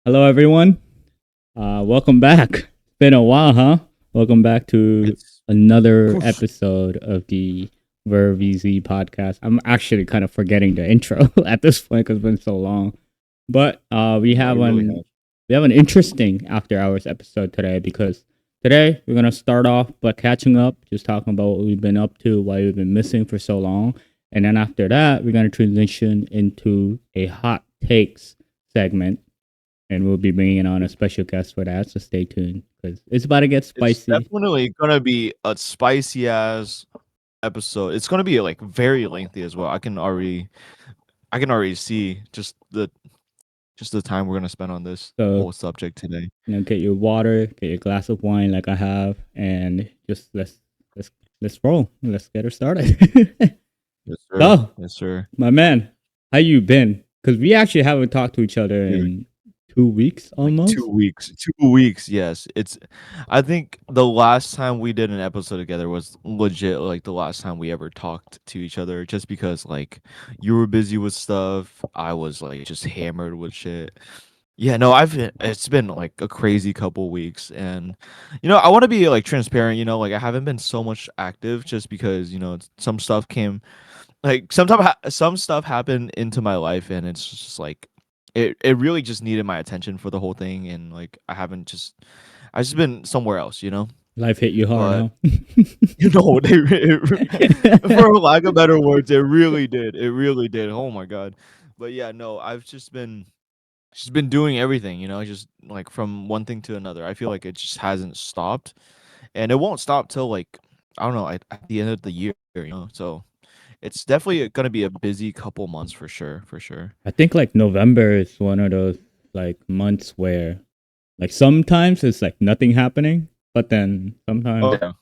Hello, everyone. Welcome back. It's been a while, huh? Welcome back to It's another oof, episode of the VZ podcast. I'm actually kind of forgetting the intro at this point because it's been so long. But we no, have you really an have. we have an interesting after hours episode today because today we're gonna start off by catching up, just talking about what we've been up to, why we've been missing for so long, and then after that we're gonna transition into a hot takes segment and we'll be bringing on a special guest for that. So stay tuned because it's about to get It's spicy. definitely gonna be a spicy ass episode. It's gonna be like very lengthy as well. I can already see just the time we're gonna spend on this So whole subject today. get your water, get your glass of wine like I have, and just let's let's roll. Let's get her started. Yes, sir. So, Yes, sir. my man, how you been? Because we actually haven't talked to each other Dude, in 2 weeks like two almost. weeks. 2 weeks, yes. I think the last time we did an episode together was legit like the last time we ever talked to each other just because like you were busy with stuff. I was like just hammered with shit. Yeah, no, it's been like a crazy couple weeks and I want to be like transparent, like I haven't been so much active just because, some stuff came like some stuff happened into my life and it's just like it really just needed my attention for the whole thing and like I just been somewhere else. Life hit you hard, But huh? for lack of better words, it really did. It really did. Oh my god. But yeah, no, I've just been doing everything, just like from one thing to another. I feel like it just hasn't stopped, and it won't stop till like I don't know at the end of the year. So it's definitely gonna be a busy couple months for sure, for sure. I think like November is one of those like months where like sometimes it's like nothing happening, but then sometimes Oh yeah,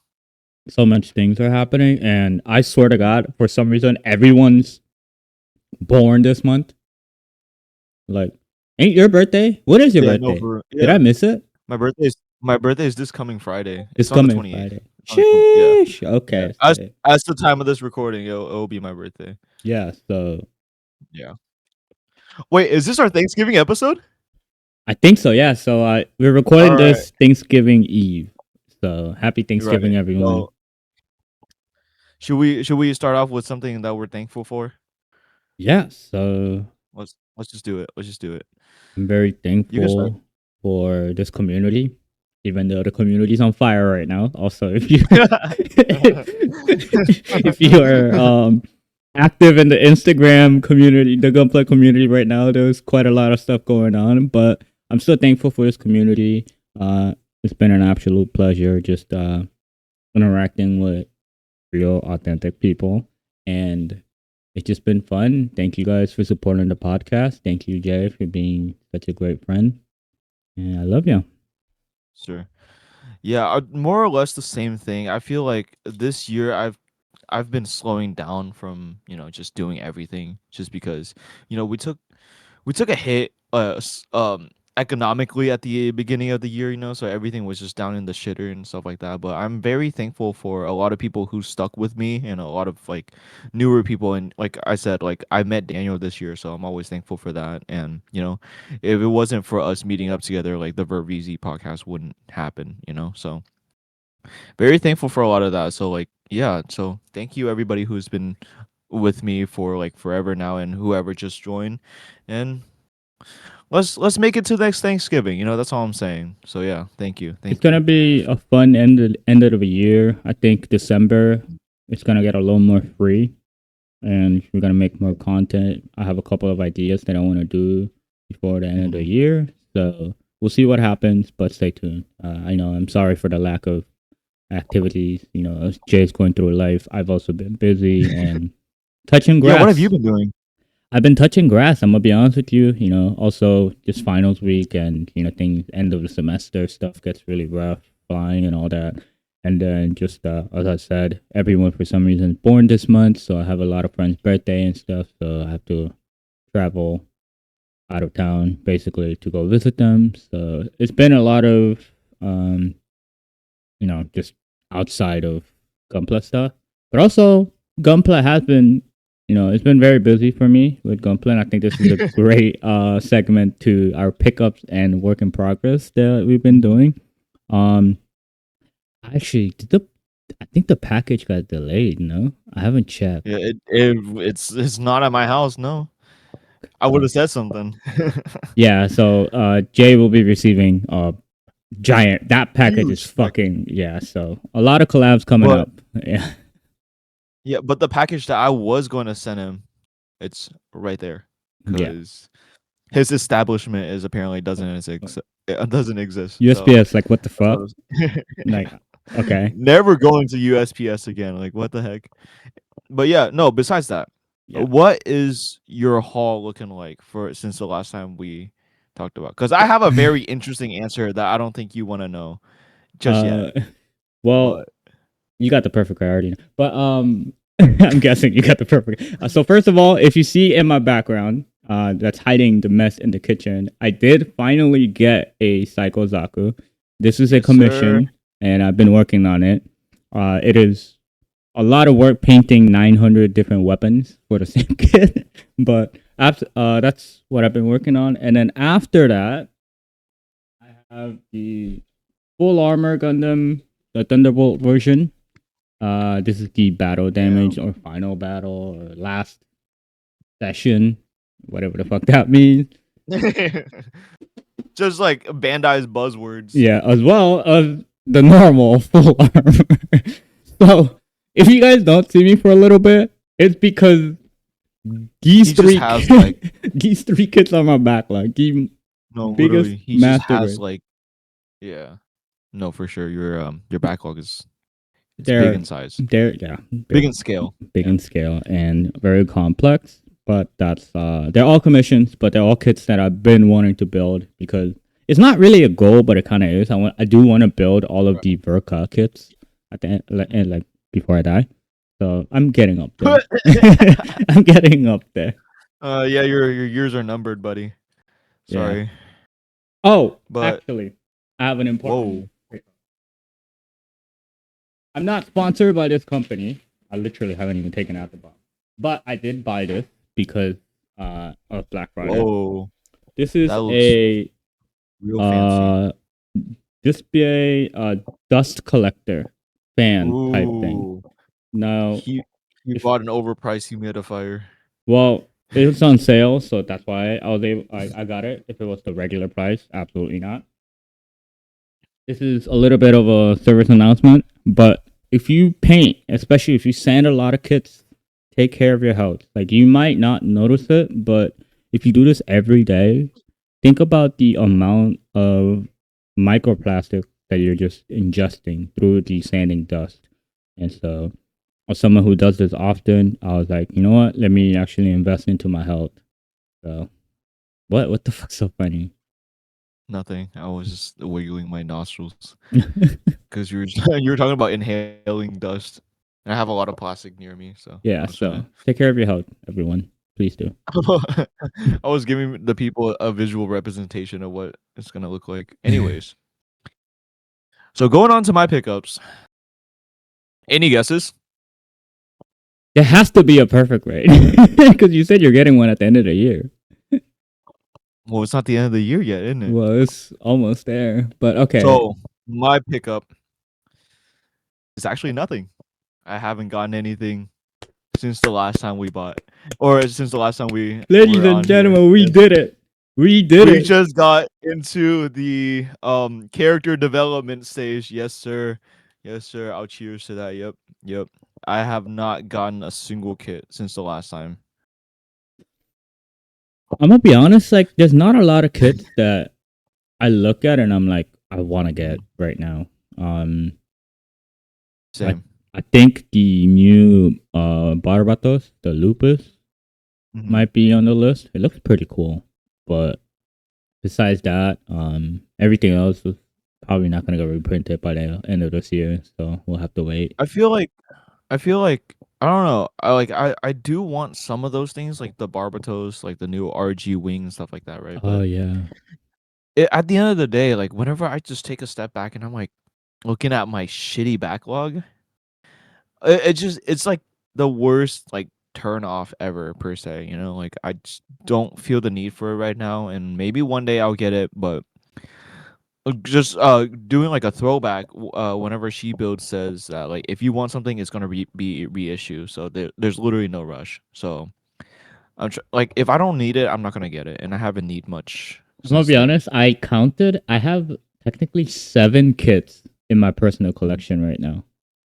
so much things are happening. And I swear to God, for some reason, everyone's born this month. Like, ain't your birthday? What is your yeah, no, birthday? for Did yeah. I miss it? My birthday is this coming Friday. It's It's on the coming 28th. Friday. On the 20, yeah, Sheesh. yeah. Okay. As the time of this recording, it'll be my birthday. Yeah. So Yeah. Wait, is this our Thanksgiving episode? I think so. Yeah. So we're All recording right, this Thanksgiving Eve. So happy right. Thanksgiving, everyone. So should we start off with something that we're thankful for? Yeah. So Let's just do it. Let's just do it. I'm very You can start. thankful for this community, even though the community's on fire right now. Also, if you if you are active in the Instagram community, the Gunpla community right now, there's quite a lot of stuff going on. But I'm still thankful for this community. It's been an absolute pleasure just interacting with real, authentic people, and it's just been fun. Thank you guys for supporting the podcast. Thank you, Jay, for being such a great friend. And I love you. Sure. Yeah, more or less the same thing. I feel like this year I've been slowing down from, just doing everything just because, we took a hit economically at the beginning of the year, so everything was just down in the shitter and stuff like that. But I'm very thankful for a lot of people who stuck with me and a lot of like newer people, and like I said, like I met Daniel this year, so I'm always thankful for that. And if it wasn't for us meeting up together, like the VZ podcast wouldn't happen. So very thankful for a lot of that. So like yeah, so thank you everybody who's been with me for like forever now and whoever just joined. And let's make it to next Thanksgiving. That's all I'm saying. So yeah, thank you, It's thank gonna you. be a fun end of the year. I think December it's gonna get a little more free, and we're gonna make more content. I have a couple of ideas that I want to do before the end of the Mhm. year, so we'll see what happens. But stay tuned. I know I'm sorry for the lack of activities. As Jay's going through life, I've also been busy and touching Yeah, what have you grass. been doing? I've been touching grass. I'm gonna be honest with you. Also just finals week and things end of the semester stuff gets really rough, flying and all that. And then just as I said, everyone for some reason is born this month, so I have a lot of friends' birthday and stuff. So I have to travel out of town basically to go visit them. So it's been a lot of um, just outside of Gunpla stuff, but also Gunpla has been it's been very busy for me with Gunpla. And I think this is a great segment to our pickups and work in progress that we've been doing. Actually, I think the package got delayed. No, I haven't checked. Yeah, it's not at my house. No, I would have said something. Yeah, so Jay will be receiving giant. That package is Huge fucking yeah. So a lot of collabs coming But up. Yeah, yeah, but the package that I was going to send him, it's right there yeah. because his establishment is apparently doesn't exist. It doesn't exist. So USPS, like what the that's what I fuck? was Like, okay, never going to USPS again. Like what the heck? But yeah, no. Besides that, yeah. what is your haul looking like for since the last time we talked about? Because I have a very interesting answer that I don't think you want to know just yet. Well, But you got the perfect priority, but I'm guessing you got the perfect. So first of all, if you see in my background, that's hiding the mess in the kitchen. I did finally get a Psycho Zaku. This is a yes, commission, sir. and I've been working on it. It is a lot of work painting 900 different weapons for the same kit, but after that's what I've been working on. And then after that, I have the full armor Gundam, the Thunderbolt version. This is the battle damage or final battle or last session, whatever the fuck that means. Just like Bandai's buzzwords. Yeah, as well as the normal full armor. So if you guys don't see me for a little bit, it's because these He three just has like these three kits on my backlog. The no, biggest literally, he just master has grade. like yeah. No, for sure. Your backlog is it's big They're in size, yeah, big in scale. big Yeah. in scale and very complex. But that's they're all commissions, but they're all kits that I've been wanting to build because it's not really a goal, but it kind of is. I do want to build all of the Verka kits at the end, like before I die. So I'm getting up there. I'm getting up there. Yeah, your years are numbered, buddy. Yeah. Sorry. Oh, But actually, I have an important. whoa. I'm not sponsored by this company. I literally haven't even taken out the box, but I did buy this because of Black Friday. Whoa. This is That looks a real fancy. this be a dust collector fan type thing. Ooh. Now, He bought an overpriced humidifier. well, it was on sale, so that's why I was able. I got it. If it was the regular price, absolutely not. This is a little bit of a service announcement, but if you paint, especially if you sand a lot of kits, take care of your health. Like you might not notice it, but if you do this every day, think about the amount of microplastic that you're just ingesting through the sanding dust. And so, as someone who does this often, I was like, you know what? Let me actually invest into my health. So, what the fuck's so funny? Nothing. I was just wiggling my nostrils because you were talking about inhaling dust. And I have a lot of plastic near me, so Yeah. So take care of your health, everyone. Please do. I was giving the people a visual representation of what it's gonna look like. Anyways, so going on to my pickups. Any guesses? There has to be a perfect rate because you said you're getting one at the end of the year. Well, it's not the end of the year yet, isn't it? Well, it's almost there, but okay. So my pickup is actually nothing. I haven't gotten anything since the last time we bought, or since the last time we. Ladies were on and gentlemen, here. we did it. We did We it. just got into the character development stage. Yes, sir. Yes, sir. I'll cheers to that. Yep. I have not gotten a single kit since the last time. I'm gonna be honest. Like, there's not a lot of kits that I look at and I'm like, I want to get right now. Same. I think the new Barbatos, the Lupus, might be on the list. It looks pretty cool, but besides that, everything else is probably not gonna get reprinted by the end of this year. So we'll have to wait. I feel like I don't know. I do want some of those things like the Barbatos, like the new RG wing and stuff like that, right? Oh But yeah. at the end of the day, like whenever I just take a step back and I'm like looking at my shitty backlog, it's like the worst like turn off ever per se. You know, like I just don't feel the need for it right now, and maybe one day I'll get it, but just doing like a throwback. Whenever She Build says that like if you want something, it's gonna be reissue. So there's literally no rush. So like if I don't need it, I'm not gonna get it, and I haven't need much I'm gonna since be then. honest. I counted. I have technically 7 kits in my personal collection right now,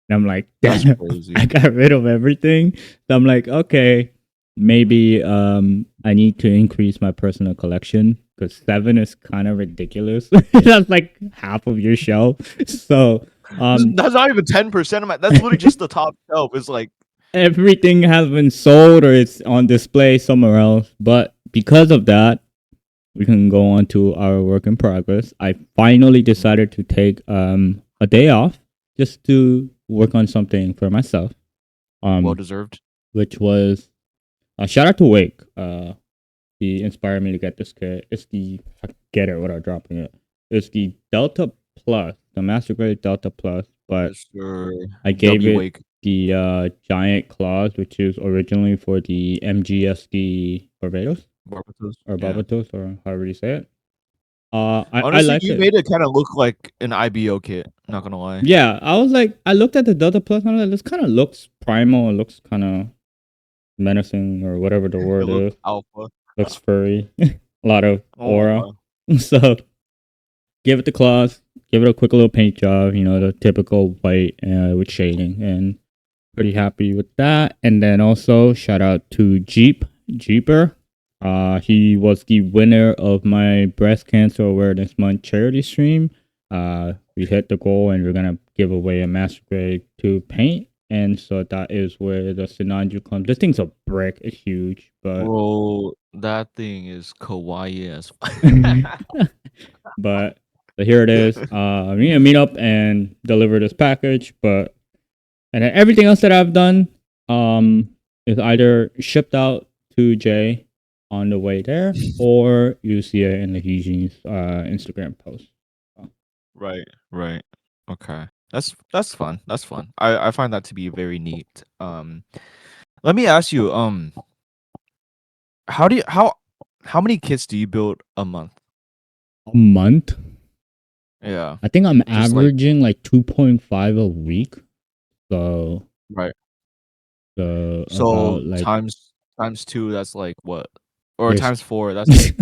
and I'm like, That's damn, crazy. I got rid of everything. So I'm like, okay, maybe I need to increase my personal collection because 7 is kind of ridiculous. That's like half of your shelf. So That's not even 10% of my. That's literally just the top shelf. It's like everything has been sold or it's on display somewhere else. But because of that, we can go on to our work in progress. I finally decided to take a day off just to work on something for myself. well Um, deserved. which was shout out to Wake. He inspired me to get this kit. It's the I get it without dropping it. It's the Delta Plus, the Master Grade Delta Plus, but Sure. I gave W it Wake. the giant claws, which is originally for the MGSD Barbados Barbados. or Yeah. Barbados or however you say it. I Honestly, like you it. made it kind of look like an IBO kit. Not gonna lie. Yeah, I was like, I looked at the Delta Plus and I was like, this kind of looks primal. It looks kind of menacing or whatever the It word looks is. alpha. Looks furry. A lot of Oh aura. my. So give it the claws. Give it a quick little paint job. You know, the typical white with shading, and pretty happy with that. And then also shout out to Jeeper. He was the winner of my breast cancer awareness month charity stream. We hit the goal, and we're gonna give away a master grade 2 paint. And so that is where the Sinanju comes. This thing's a brick. It's huge, but Bro, that thing is kawaii as but here it is. We need to meet up and deliver this package, but and then everything else that I've done is either shipped out to Jay on the way there, or you see it in the Eugene's Instagram post. Right, right. Okay. That's fun. That's fun. I find that to be very neat. Let me ask you, how do you how many kits do you build a month? A month? Yeah. I think I'm Just like averaging like 2.5 a week. So right. So about like times 2, that's like what? Or there's times 4, that's like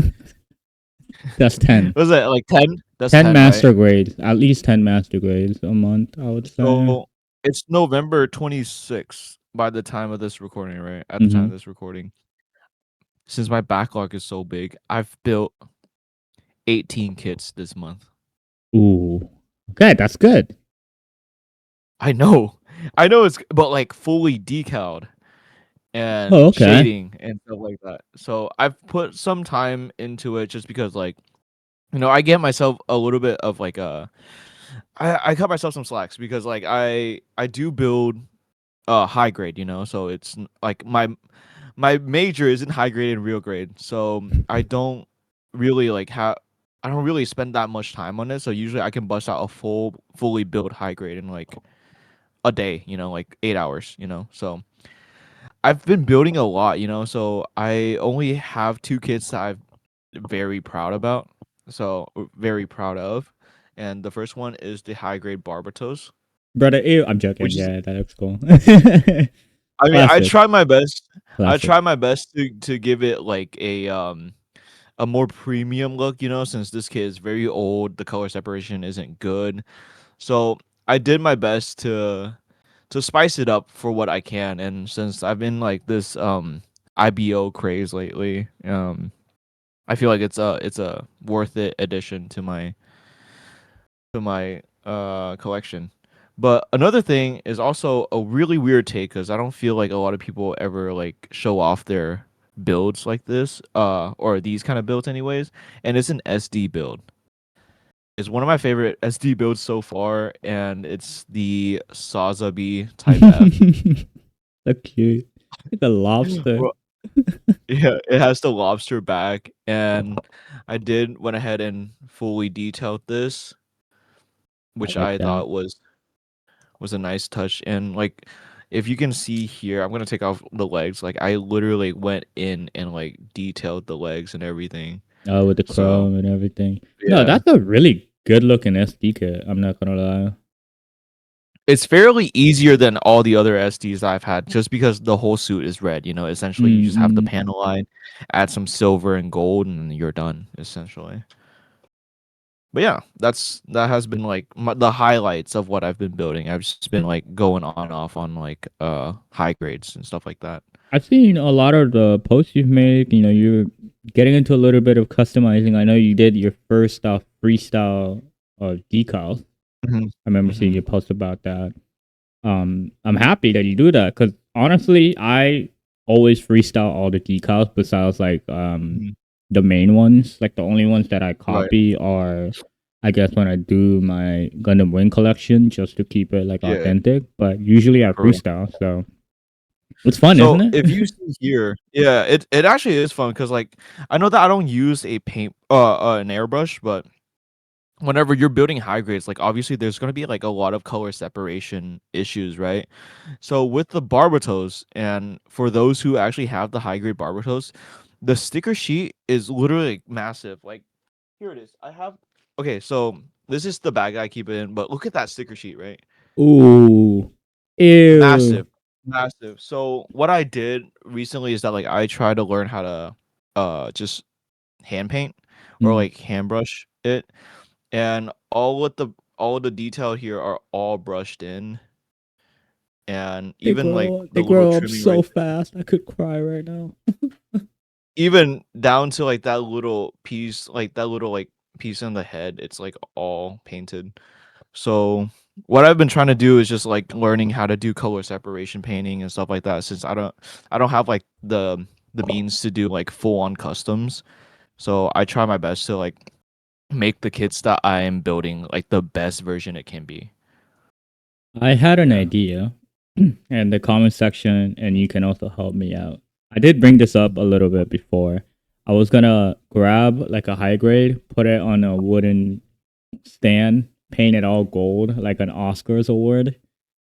that's 10. was it like 10? That's 10 10, right? master grades, at least 10 master grades a month, I would say. So it's November 26th by the time of this recording, right? At the time Mm-hmm. of this recording. Since my backlog is so big, I've built 18 kits this month. Ooh. Okay, that's good. I know. I know it's but like fully decaled and Oh, okay. shading and stuff like that. So I've put some time into it just because like I get myself a little bit of like I cut myself some slacks because like I do build high grade, so it's like my major isn't high grade and real grade. So I don't really like have I don't really spend that much time on it. So usually I can bust out a fully built high grade in like a day, like 8 hours, So I've been building a lot, so I only have 2 kits that I'm very proud about. So very proud of. And the first one is the high grade Barbatos, Brother, ew, I'm joking. which is Yeah, that looks cool. I mean, I Classic. try my best. I Classic. try my best to give it like a more premium look, since this kit is very old, the color separation isn't good. So I did my best to spice it up for what I can. And since I've been like this IBO craze lately, I feel like it's a worth it addition to my collection. But another thing is also a really weird take because I don't feel like a lot of people ever like show off their builds like this, or these kind of builds anyways. And it's an SD build. It's one of my favorite SD builds so far, and it's the Sazabi Type F. So cute. Like a lobster. Well, yeah, it has the lobster back, and I did went ahead and fully detailed this, I which like I that. thought was a nice touch. And like if you can see here, I'm gonna take off the legs. Like I literally went in and like detailed the legs and everything. With the So chrome and everything. No, yeah, that's a really good looking SD kit. I'm not gonna lie. it's fairly easier than all the other SDs I've had, just because the whole suit is red. You know, essentially you just have the Mm-mm. panel line, add some silver and gold, and you're done. Essentially. But yeah, that has been like the highlights of what I've been building. I've just been like going on and off on like high grades and stuff like that. I've seen a lot of the posts you've made. You know, you're getting into a little bit of customizing. I know you did your first freestyle decals. Hmm. I remember seeing Hmm. you post about that. I'm happy that you do that because honestly, I always freestyle all the decals besides like Hmm. the main ones. Like the only ones that I Right. copy are, I guess, when I do my Gundam Wing collection just to keep it like Yeah. authentic. But usually I For real. freestyle, so it's fun, isn't So if you it? see here, yeah, it actually is fun because like I know that I don't use a paint an airbrush, but whenever you're building high grades, like obviously there's gonna be like a lot of color separation issues, right? So with the Barbatos, and for those who actually have the high grade Barbatos, the sticker sheet is literally massive. Like here it is. I have okay, so this is the bag I keep it in, but look at that sticker sheet, right? Ooh, ew. Massive, massive. So what I did recently is that like I try to learn how to just hand paint or Mm. like hand brush it, and all of the detail here are all brushed in, and even like They the little grow up trimming right so there, fast. I could cry right now. even down to like that little piece, like that little like piece on the head, it's like all painted. So what I've been trying to do is just like learning how to do color separation painting and stuff like that, since I don't have like the means to do like full on customs. So I try my best to like make the kits that I am building like the best version it can be. I had an Yeah. idea in the comment section, and you can also help me out. I did bring this up a little bit before. I was gonna grab like a high grade, put it on a wooden stand, paint it all gold, like an Oscars award,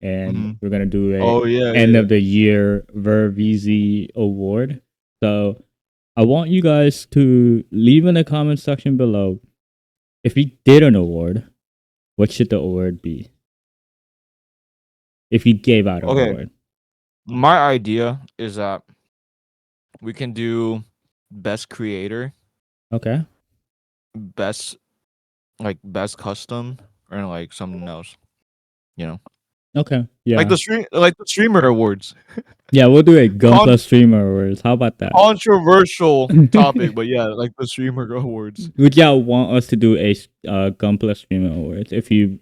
and Hmm. we're gonna do a Oh yeah, end yeah. of the year VZ award. So I want you guys to leave in the comment section below if you did an award, what should the award be? If you gave out an Okay. award. My idea is that we can do best creator, Okay. best best custom, or like something else. You know, Okay. like Yeah. the streamer awards. Yeah, we'll do a Con- Gunpla streamer awards. How about that? Controversial topic, but yeah, like the streamer awards. Would y'all want us to do a Gunpla streamer awards? If you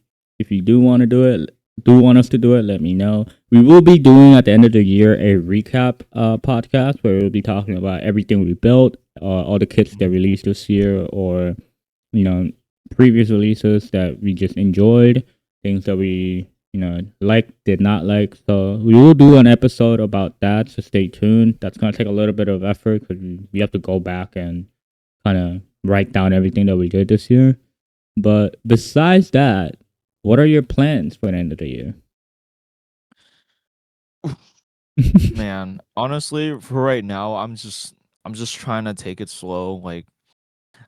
do want to do it, do want us to do it, let me know. We will be doing at the end of the year a recap podcast where we'll be talking about everything we built, all the kits that released this year, or you know previous releases that we just enjoyed, things that we did not like. So we will do an episode about that. So stay tuned. That's gonna take a little bit of effort because we have to go back and kind of write down everything that we did this year. But besides that, what are your plans for the end of the year? Man, honestly, for right now, I'm just trying to take it slow. Like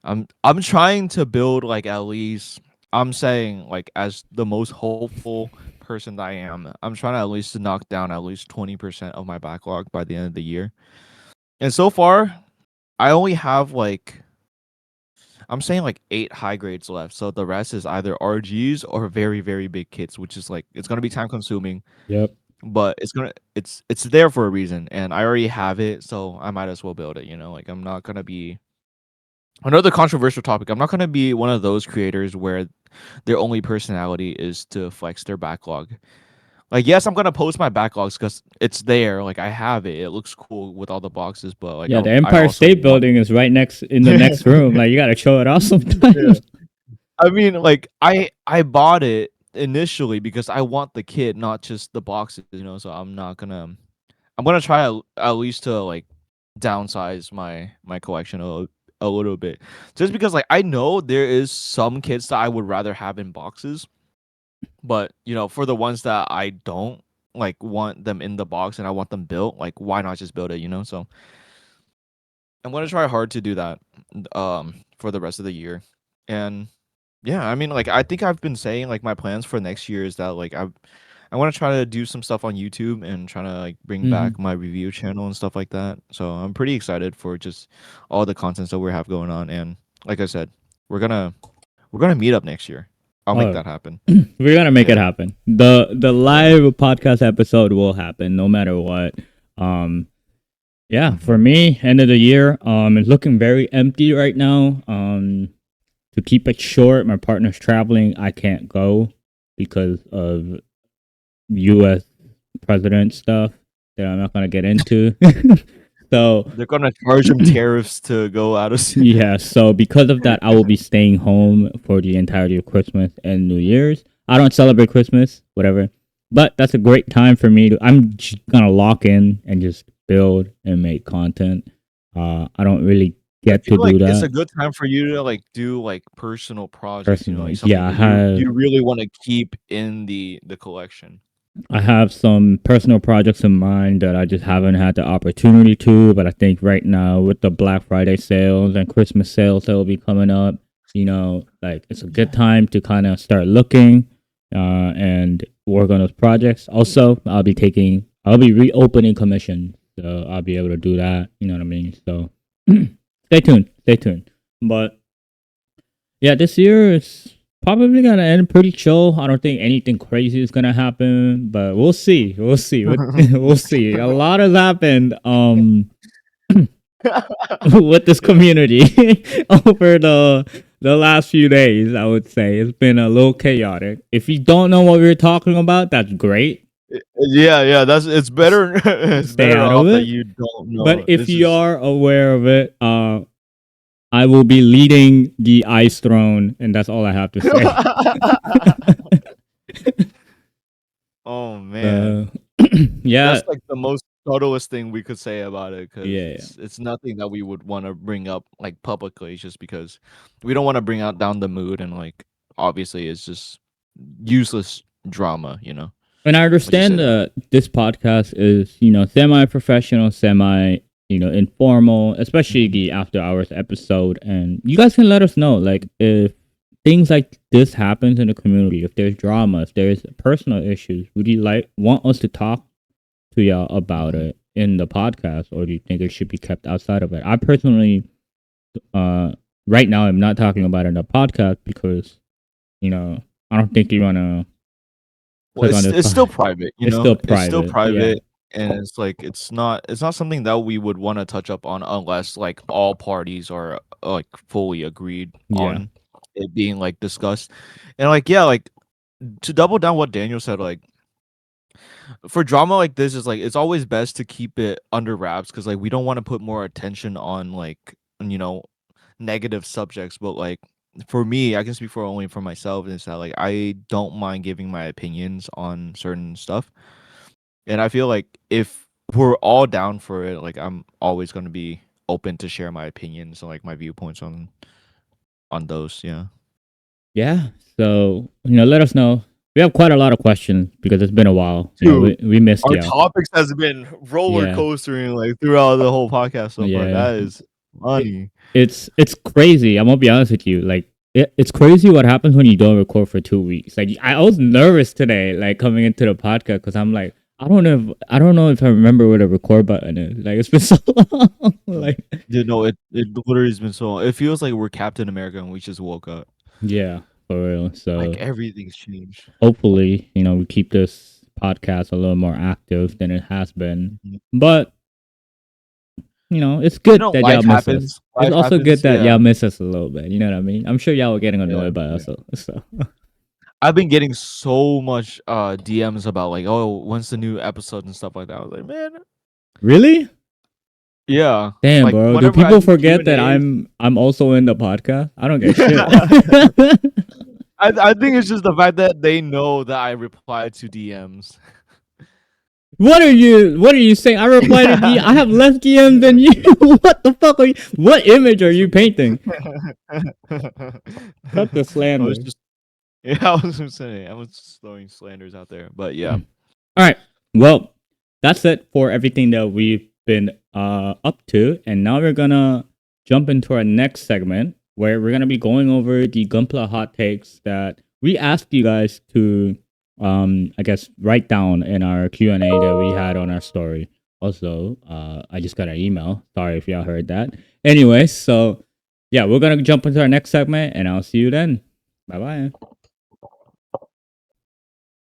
I'm trying to build like at least, I'm saying like as the most hopeful person that I am, I'm trying to at least to knock down at least 20% of my backlog by the end of the year. And so far, I only have like, I'm saying like 8 high grades left. So the rest is either RGs or very very big kits, which is like it's going to be time consuming, Yep. but it's there for a reason, and I already have it, so I might as well build it, you know? Like I'm not going to be another controversial topic. I'm not going to be one of those creators where their only personality is to flex their backlog. Like, yes, I'm gonna post my backlogs because it's there. Like, I have it. It looks cool with all the boxes. But like, Yeah, the I Empire also State want. Building is right next in the next room. Like you gotta show it off Yeah. sometimes. I mean, like, I bought it initially because I want the kit, not just the boxes. You know, so I'm not gonna. I'm gonna try at least to like downsize my collection a little bit, just because like I know there is some kits that I would rather have in boxes. But, you know, for the ones that I don't, like want them in the box and I want them built, like why not just build it, you know? So I'm gonna try hard to do that for the rest of the year. And yeah, I mean, like I think I've been saying like my plans for next year is that like I want to try to do some stuff on YouTube and trying to like bring back my review channel and stuff like that. So I'm pretty excited for just all the content that we have going on. And like I said, we're gonna meet up next year. I'll make that happen. We're gonna make it Yeah. happen. The live podcast episode will happen no matter what. Yeah, for me, end of the year, it's looking very empty right now. To keep it short, my partner's traveling. I can't go because of U.S. president stuff that I'm not gonna get into. So They're gonna charge them tariffs to go out of yeah, so because of that, I will be staying home for the entirety of Christmas and New Year's. I don't celebrate Christmas, whatever, but that's a great time for me to. I'm just gonna lock in and just build and make content. I don't really get to do that. It's a good time for you to like do like personal projects. You know, like Personally, something yeah, that you really want to keep in the collection. I have some personal projects in mind that I just haven't had the opportunity to, but I think right now with the Black Friday sales and Christmas sales that will be coming up, you know, like it's a good time to kind of start looking and work on those projects. Also, I'll be reopening commission, so I'll be able to do that. You know what I mean? So stay tuned. But yeah, this year is probably gonna end pretty chill. I don't think anything crazy is gonna happen, but we'll see. We'll see. We'll see. A lot has happened with this community over the last few days. I would say it's been a little chaotic. If you don't know what we were talking about, that's great. Yeah. It's better. It's Stay better out off of that it. you don't know. But if you are aware of it, I will be leading the Ice Throne, and that's all I have to say. Oh man, yeah, that's like the most subtlest thing we could say about it because yeah. it's nothing that we would want to bring up like publicly, just because we don't want to bring out down the mood and like obviously it's just useless drama, you know. And I understand that this podcast is, you know, semi-professional, informal, especially the after hours episode. And you guys can let us know, like, if things like this happens in the community, if there's drama, if there's personal issues, would you want us to talk to y'all about it in the podcast, or do you think it should be kept outside of it? I personally, right now, I'm not talking about it in the podcast because, you know, I don't think you want to. Well, it's still private, you know. It's still private, yeah. and it's like it's not something that we would want to touch up on unless like all parties are like fully agreed on it being like discussed. And like like to double down what Daniel said, like for drama like this is like it's always best to keep it under wraps because like we don't want to put more attention on like, you know, negative subjects, but like for me, I can speak for only for myself, is that like I don't mind giving my opinions on certain stuff. And I feel like if we're all down for it, like I'm always going to be open to share my opinions and like my viewpoints on those. Yeah. So, you know, let us know. We have quite a lot of questions because it's been a while. You know, we missed our you. Topics has been roller coastering like throughout the whole podcast so far. That is funny. It's crazy. I'm gonna be honest with you. Like it's crazy what happens when you don't record for 2 weeks. Like I was nervous today, like coming into the podcast, because I'm like, I don't know if I remember where the record button is. Like it's been so long. Like you know, it literally has been so long. It feels like we're Captain America and we just woke up. Yeah, for real. So like everything's changed. Hopefully, you know, we keep this podcast a little more active than it has been. But you know, it's good that y'all miss us. It's also good that y'all miss us a little bit. You know what I mean? I'm sure y'all are getting annoyed by us. So I've been getting so much DMs about like, oh, when's the new episode and stuff like that. I was like, man, really? Yeah. Damn, like, bro. Do people forget that I'm also in the podcast? I don't get shit. I think it's just the fact that they know that I reply to DMs. What are you saying? I reply to DMs. I have less DMs than you. What the fuck are you? What image are you painting? Cut the slander. I was just saying. I was just throwing slanders out there, but yeah. All right. Well, that's it for everything that we've been up to, and now we're gonna jump into our next segment where we're gonna be going over the Gunpla hot takes that we asked you guys to, I guess, write down in our Q&A that we had on our story. Also, I just got an email. Sorry if y'all heard that. Anyway, so yeah, we're gonna jump into our next segment, and I'll see you then. Bye bye. All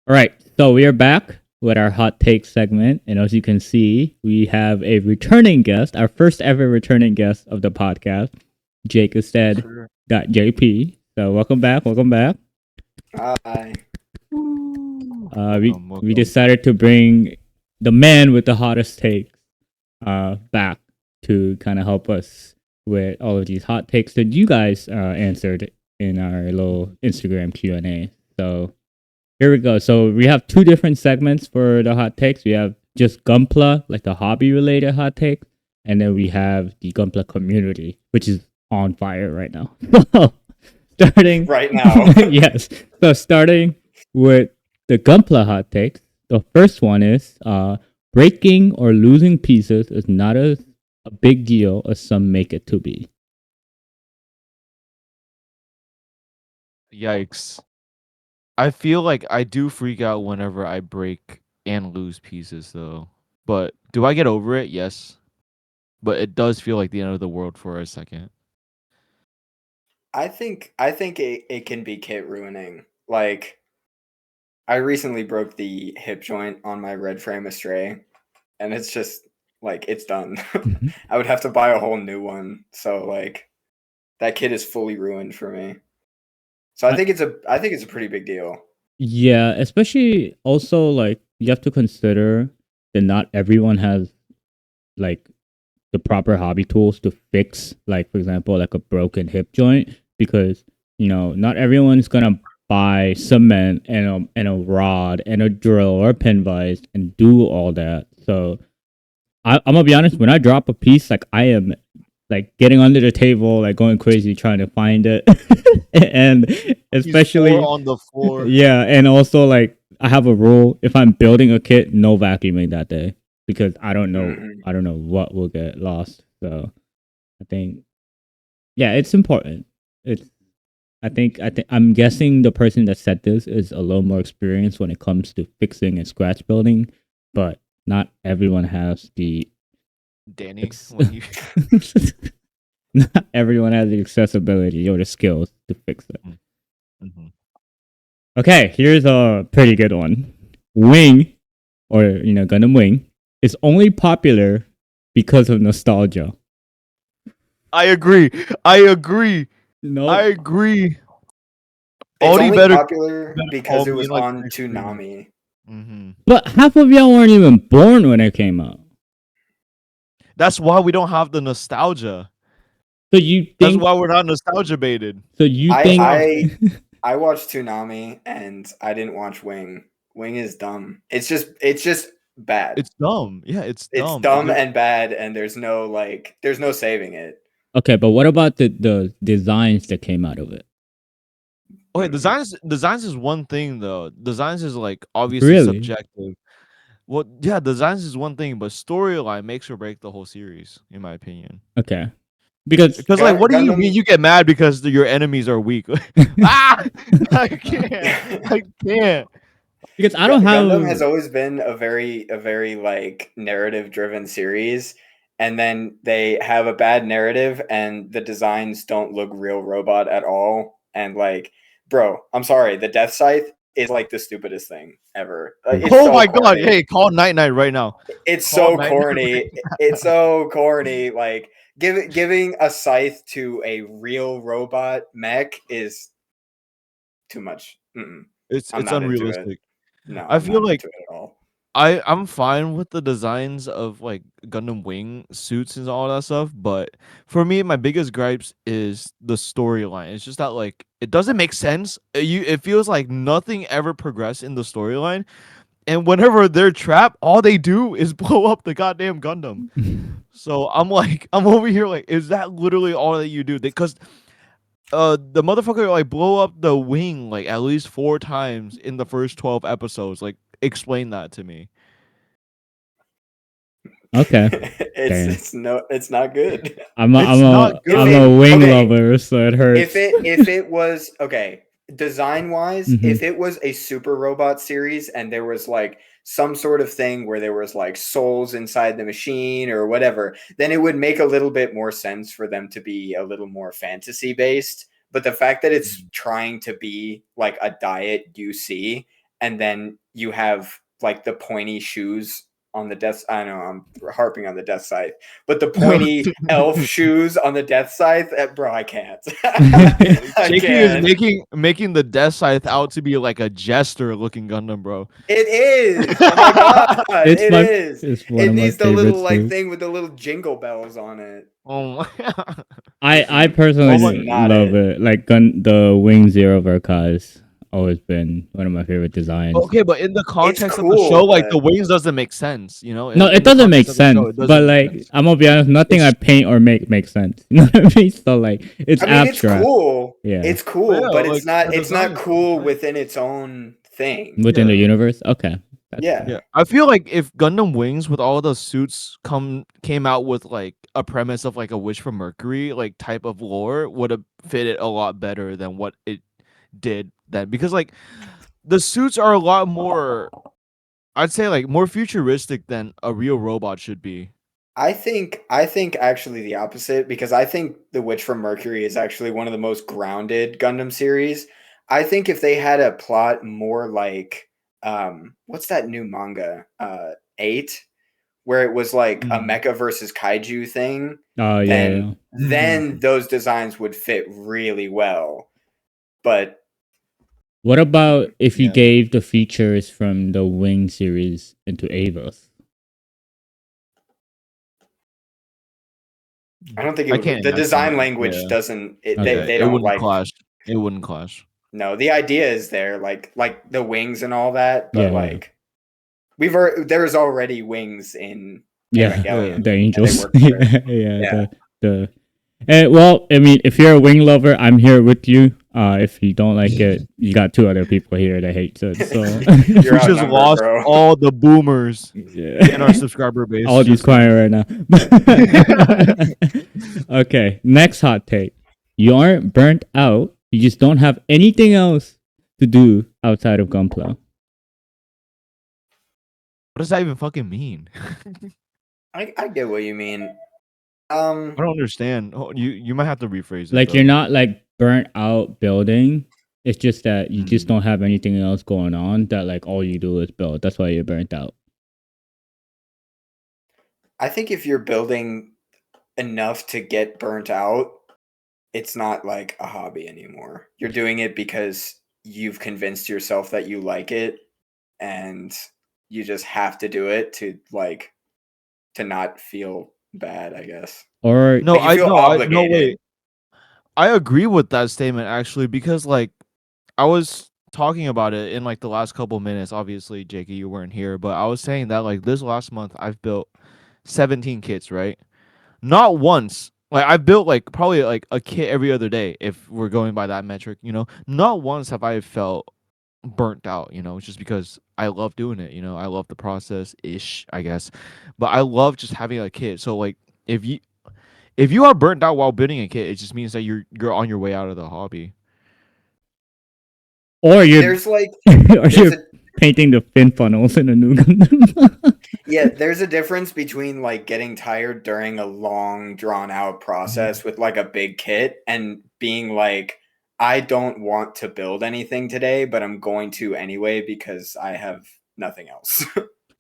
right, so we are back with our hot take segment, and as you can see, we have a returning guest, our first ever returning guest of the podcast, Jakeyisdead.jp. So welcome back, welcome back. Hi. We decided to bring the man with the hottest takes back to kind of help us with all of these hot takes that you guys answered in our little Instagram Q&A. So here we go. So we have two different segments for the hot takes. We have just Gunpla, like the hobby related hot take, and then we have the Gunpla community, which is on fire right now. Starting right now. Yes. So starting with the Gunpla hot takes, the first one is breaking or losing pieces is not a big deal as some make it to be. Yikes. I feel like I do freak out whenever I break and lose pieces, though. But do I get over it? Yes. But it does feel like the end of the world for a second. I think it can be kit ruining. Like, I recently broke the hip joint on my red frame Astray, and it's just like it's done. I would have to buy a whole new one. So like, that kit is fully ruined for me. So I think it's a pretty big deal. Yeah, especially also like you have to consider that not everyone has like the proper hobby tools to fix, like for example, like a broken hip joint, because not everyone's gonna buy cement and a rod and a drill or a pin vise and do all that. So I'm gonna be honest, when I drop a piece, like I am like getting under the table, like going crazy trying to find it. And especially on the floor. Yeah, and also like I have a rule: if I'm building a kit, no vacuuming that day, because I don't know what will get lost. So I think it's important. I'm guessing the person that said this is a little more experienced when it comes to fixing and scratch building, but not everyone has the Danny, not everyone has the accessibility or the skills to fix it. Mm-hmm. Okay, here's a pretty good one. Wing, or Gundam Wing, is only popular because of nostalgia. I agree. No, I agree. It's only popular because it was on Toonami. Mm-hmm. But half of y'all weren't even born when it came out. That's why we don't have the nostalgia. So you think that's why we're not nostalgia baited. So you think I watched Toonami and I didn't watch Wing. Wing is dumb. It's just bad. It's dumb. Yeah, it's dumb. It's dumb and bad, and there's no saving it. Okay, but what about the designs that came out of it? Okay, designs is one thing though. Designs is like obviously subjective. Well, yeah, designs is one thing, but storyline makes or break the whole series, in my opinion. Okay. Because like, what do you mean you get mad because your enemies are weak? I can't. Because I don't have. Gundam has always been a very like narrative driven series, and then they have a bad narrative, and the designs don't look real robot at all. And like, bro, I'm sorry, the Death Scythe is like the stupidest thing ever. Oh my god! Hey, call Night Night right now. It's so corny. It's so corny. Like giving a scythe to a real robot mech is too much. It's unrealistic. No, I feel like it at all. I'm fine with the designs of like Gundam Wing suits and all that stuff, but for me, my biggest gripes is the storyline. It's just that like it doesn't make sense. It feels like nothing ever progressed in the storyline, and whenever they're trapped, all they do is blow up the goddamn Gundam. So I'm over here like, is that literally all that you do? Because the motherfucker like blow up the wing like at least 4 times in the first 12 episodes. Like, explain that to me. Okay. Damn. It's not good. I'm It's not a good. wing Okay. lover, so it hurts. If it was okay, design wise, Mhm. if it was a super robot series and there was like some sort of thing where there was like souls inside the machine or whatever, then it would make a little bit more sense for them to be a little more fantasy based. But the fact that it's trying to be like a diet UC, and then you have like the pointy shoes on the death. I know I'm harping on the death scythe, but the pointy elf shoes on the death scythe, bro, I can't. I Jakey can't. is making the Death Scythe out to be like a jester looking Gundam, bro. It is. Oh my god, It's it my- is. it's one It of my needs the little favorites, like too. thing with the little jingle bells on it. Oh my. I personally This is not love it. Like the Wing Zero Verka has always been one of my favorite designs. Okay, but in the context of the cool, show, like but- the wings doesn't make sense, you know? No, In it the doesn't make context of the sense. show, it But doesn't make like, sense. I'm gonna be honest, nothing I paint or make makes sense. You know what I mean? So like, it's I mean, abstract it's cool. Yeah. It's cool, Yeah, but like, it's not. the It's not design is cool fine. within its own thing. within the Yeah. universe. Okay. That's Yeah. fair. Yeah, I feel like if Gundam Wings with all the suits came out with like a premise of like a Wish from Mercury like type of lore would have fit it a lot better than what it did then, because like the suits are a lot more, I'd say like more futuristic than a real robot should be. I think actually the opposite, because I think The Witch from Mercury is actually one of the most grounded Gundam series. I think if they had a plot more like what's that new manga? 8, where it was like a mecha versus kaiju thing, Oh yeah. Yeah. then those designs would fit really well. But What about if you Yeah. gave the features from the Wing series into Avos? I don't think I it would, can't the imagine design that. language Yeah. doesn't it, Okay. they It don't wouldn't like clash. It wouldn't clash. no, the idea is there, like the wings and all that, but Yeah, yeah. like there's already wings in Yeah, Evangelion. the and angels. they work better. yeah, Yeah. the well, I mean, if you're a wing lover, I'm here with you. If you don't like it, you got 2 other people here that hate it. So We You're just outnumbered, lost bro. all the boomers yeah. in our subscriber base. All these Just- crying right now. Okay, next hot take. You aren't burnt out. You just don't have anything else to do outside of Gunpla. What does that even fucking mean? I get what you mean. I don't understand. Oh, you might have to rephrase it. Like though. you're not like burnt out building. It's just that you just Mhm. don't have anything else going on. That like all you do is build. That's why you're burnt out. I think if you're building enough to get burnt out, it's not like a hobby anymore. You're doing it because you've convinced yourself that you like it, and you just have to do it to not feel bad, I guess. Or No, Like, you I feel no, I no obligated. wait. I agree with that statement actually, because like I was talking about it in like the last couple minutes. Obviously, Jakey, you weren't here, but I was saying that like this last month I've built 17 kits, right? Not once. Like I've built like probably like a kit every other day if we're going by that metric, you know. Not once have I felt burnt out, you know, just because I love doing it, you know. I love the process ish, I guess. But I love just having a kit. So like if you are burnt out while building a kit, it just means that you're on your way out of the hobby. or you're There's like or there's you're a painting the fin funnels in a new Gundam. yeah, there's a difference between like getting tired during a long drawn out process with like a big kit and being like, I don't want to build anything today, but I'm going to anyway because I have nothing else.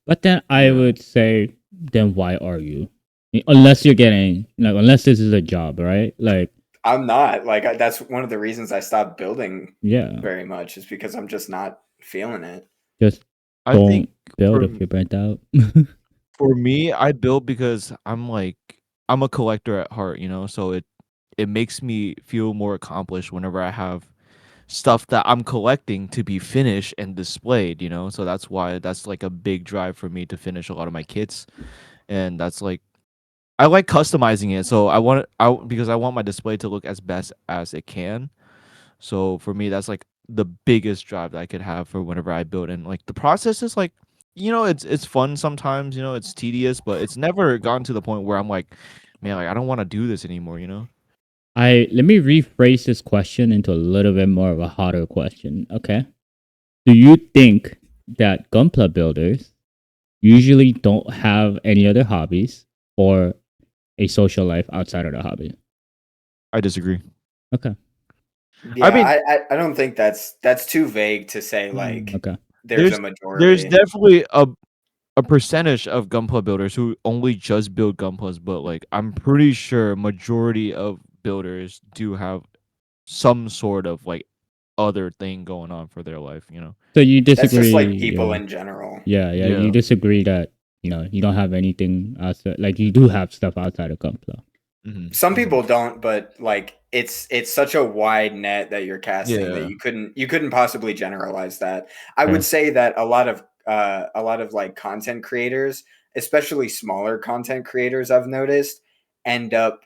But then I Yeah. would say, then why are you? Unless you're getting like, unless this is a job, right? Like, I'm not like that's one of the reasons I stopped building yeah, very much, is because I'm just not feeling it. just I don't think build for- if you're burnt out. for me, I build because I'm a collector at heart, you know, so it makes me feel more accomplished whenever I have stuff that I'm collecting to be finished and displayed, you know. So that's why that's like a big drive for me to finish a lot of my kits. And that's like I like customizing it. So because I want my display to look as best as it can. So for me that's like the biggest drive that I could have for whenever I build, and like the process is like it's fun sometimes. It's tedious, but it's never gotten to the point where I'm like, man, like I don't want to do this anymore. Let me rephrase this question into a little bit more of a hotter question. Okay. Do you think that Gunpla builders usually don't have any other hobbies or a social life outside of the hobby? I disagree. Okay. Yeah, I mean, I don't think that's too vague to say like Okay. there's a there's majority. definitely a percentage of Gunpla builders who only just build Gunplas, but like I'm pretty sure majority of builders do have some sort of like other thing going on for their life. So you That's just like disagree? people Yeah. in general. Yeah. You Yeah. disagree that you don't have anything outside. Like you do have stuff outside of Gunpla. Some Mhm. people don't, but like it's such a wide net that you're casting that Yeah. you couldn't possibly generalize that. I Fair. would say that a lot of like content creators, especially smaller content creators, I've noticed, end up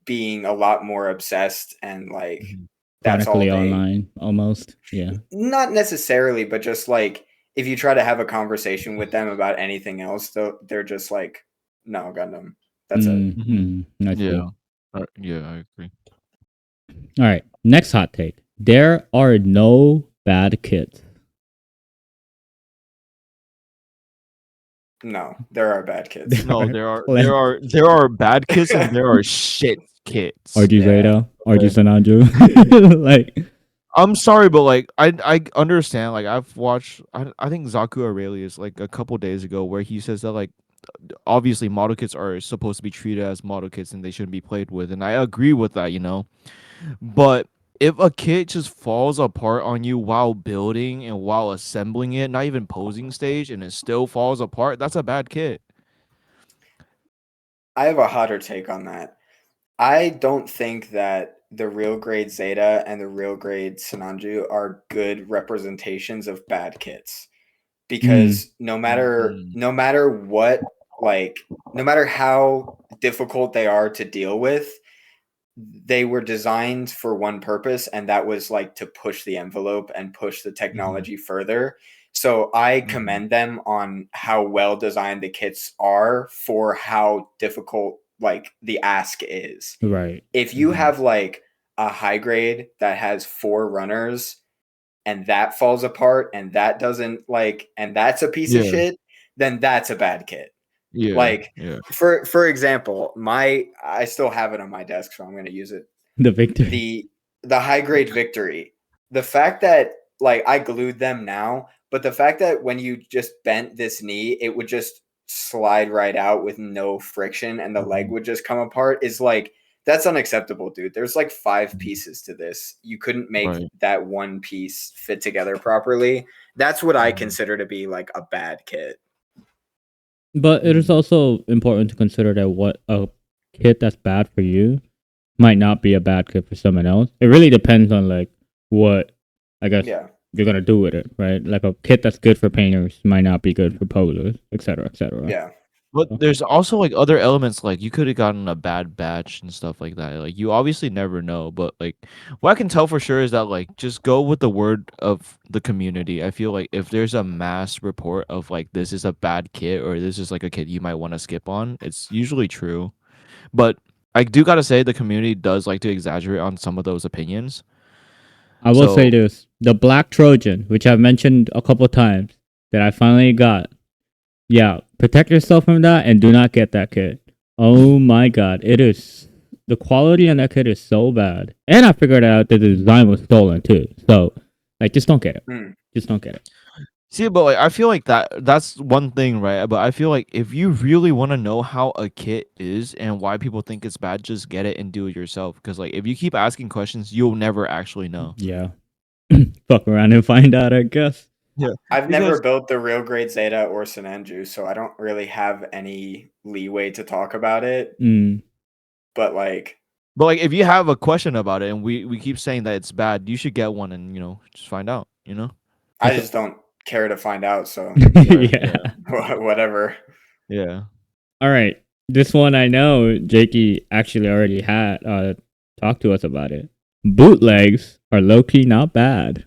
being a lot more obsessed and like Mhm. that's all Chronically they, online, almost. Yeah. not necessarily, but just like if you try to have a conversation with them about anything else, they're just like, no, Gundam. That's it. I see. Yeah. Yeah, I agree. All right. Next hot take. There are no bad kids. No, there are bad kids. No, there are bad kids and there are shit kids. RG Yeah. Zeta, RG Sananju. Like, I'm sorry, but like I understand. Like I've watched. I think Zaku Aurelius like a couple days ago where he says that like obviously model kits are supposed to be treated as model kits and they shouldn't be played with, and I agree with that. But if a kit just falls apart on you while building and while assembling it, not even posing stage, and it still falls apart, that's a bad kit. I have a hotter take on that. I don't think that the real grade Zeta and the real grade Sananju are good representations of bad kits because Mhm. no matter what, like no matter how difficult they are to deal with, they were designed for one purpose, and that was like to push the envelope and push the technology further. So I Mhm. commend them on how well designed the kits are for how difficult like the ask is. right. If you Mhm. have like a high grade that has 4 runners and that falls apart and that doesn't like and that's a piece of Yeah. shit, then that's a bad kit. Yeah. Like Yeah. for example, I still have it on my desk, so I'm going to use it. The victory. The high grade victory. The fact that like I glued them now, but the fact that when you just bent this knee, it would just slide right out with no friction and the leg Mhm. would just come apart is like that's unacceptable, dude. There's like 5 Mhm. pieces to this. You couldn't make Right. that one piece fit together properly. That's what I Mhm. consider to be like a bad kit. But it is Mhm. also important to consider that what a kit that's bad for you might not be a bad kit for someone else. It really depends on like what I guess Yeah. you're gonna do with it, right? Like a kit that's good for painters might not be good for posers, etc., etc. Yeah. But there's also like other elements, like you could have gotten a bad batch and stuff like that. Like you obviously never know, but like what I can tell for sure is that like just go with the word of the community. I feel like if there's a mass report of like this is a bad kit or this is like a kit you might want to skip on, it's usually true. But I do gotta say the community does like to exaggerate on some of those opinions. I will say So this: the Black Trojan, which I've mentioned a couple times, that I finally got. Yeah, protect yourself from that and do not get that kit. Oh my god, it is the quality on that kit is so bad, and I figured out that the design was stolen too. So, like, just don't get it. Hmm. Just don't get it. see, but like I feel like that's one thing, right? But I feel like if you really want to know how a kit is and why people think it's bad, just get it and do it yourself. Because like if you keep asking questions, you'll never actually know. Yeah, fuck around and find out. I guess. Yeah, I've never because built the real grade Zeta or Sananju, so I don't really have any leeway to talk about it. Mm. But like, but like if you have a question about it and we keep saying that it's bad, you should get one and just find out. I That's just don't care to find out. So Right. yeah. Yeah. whatever. Yeah. All right. This one I know Jakey actually already had talked to us about it. Bootlegs are low key not bad.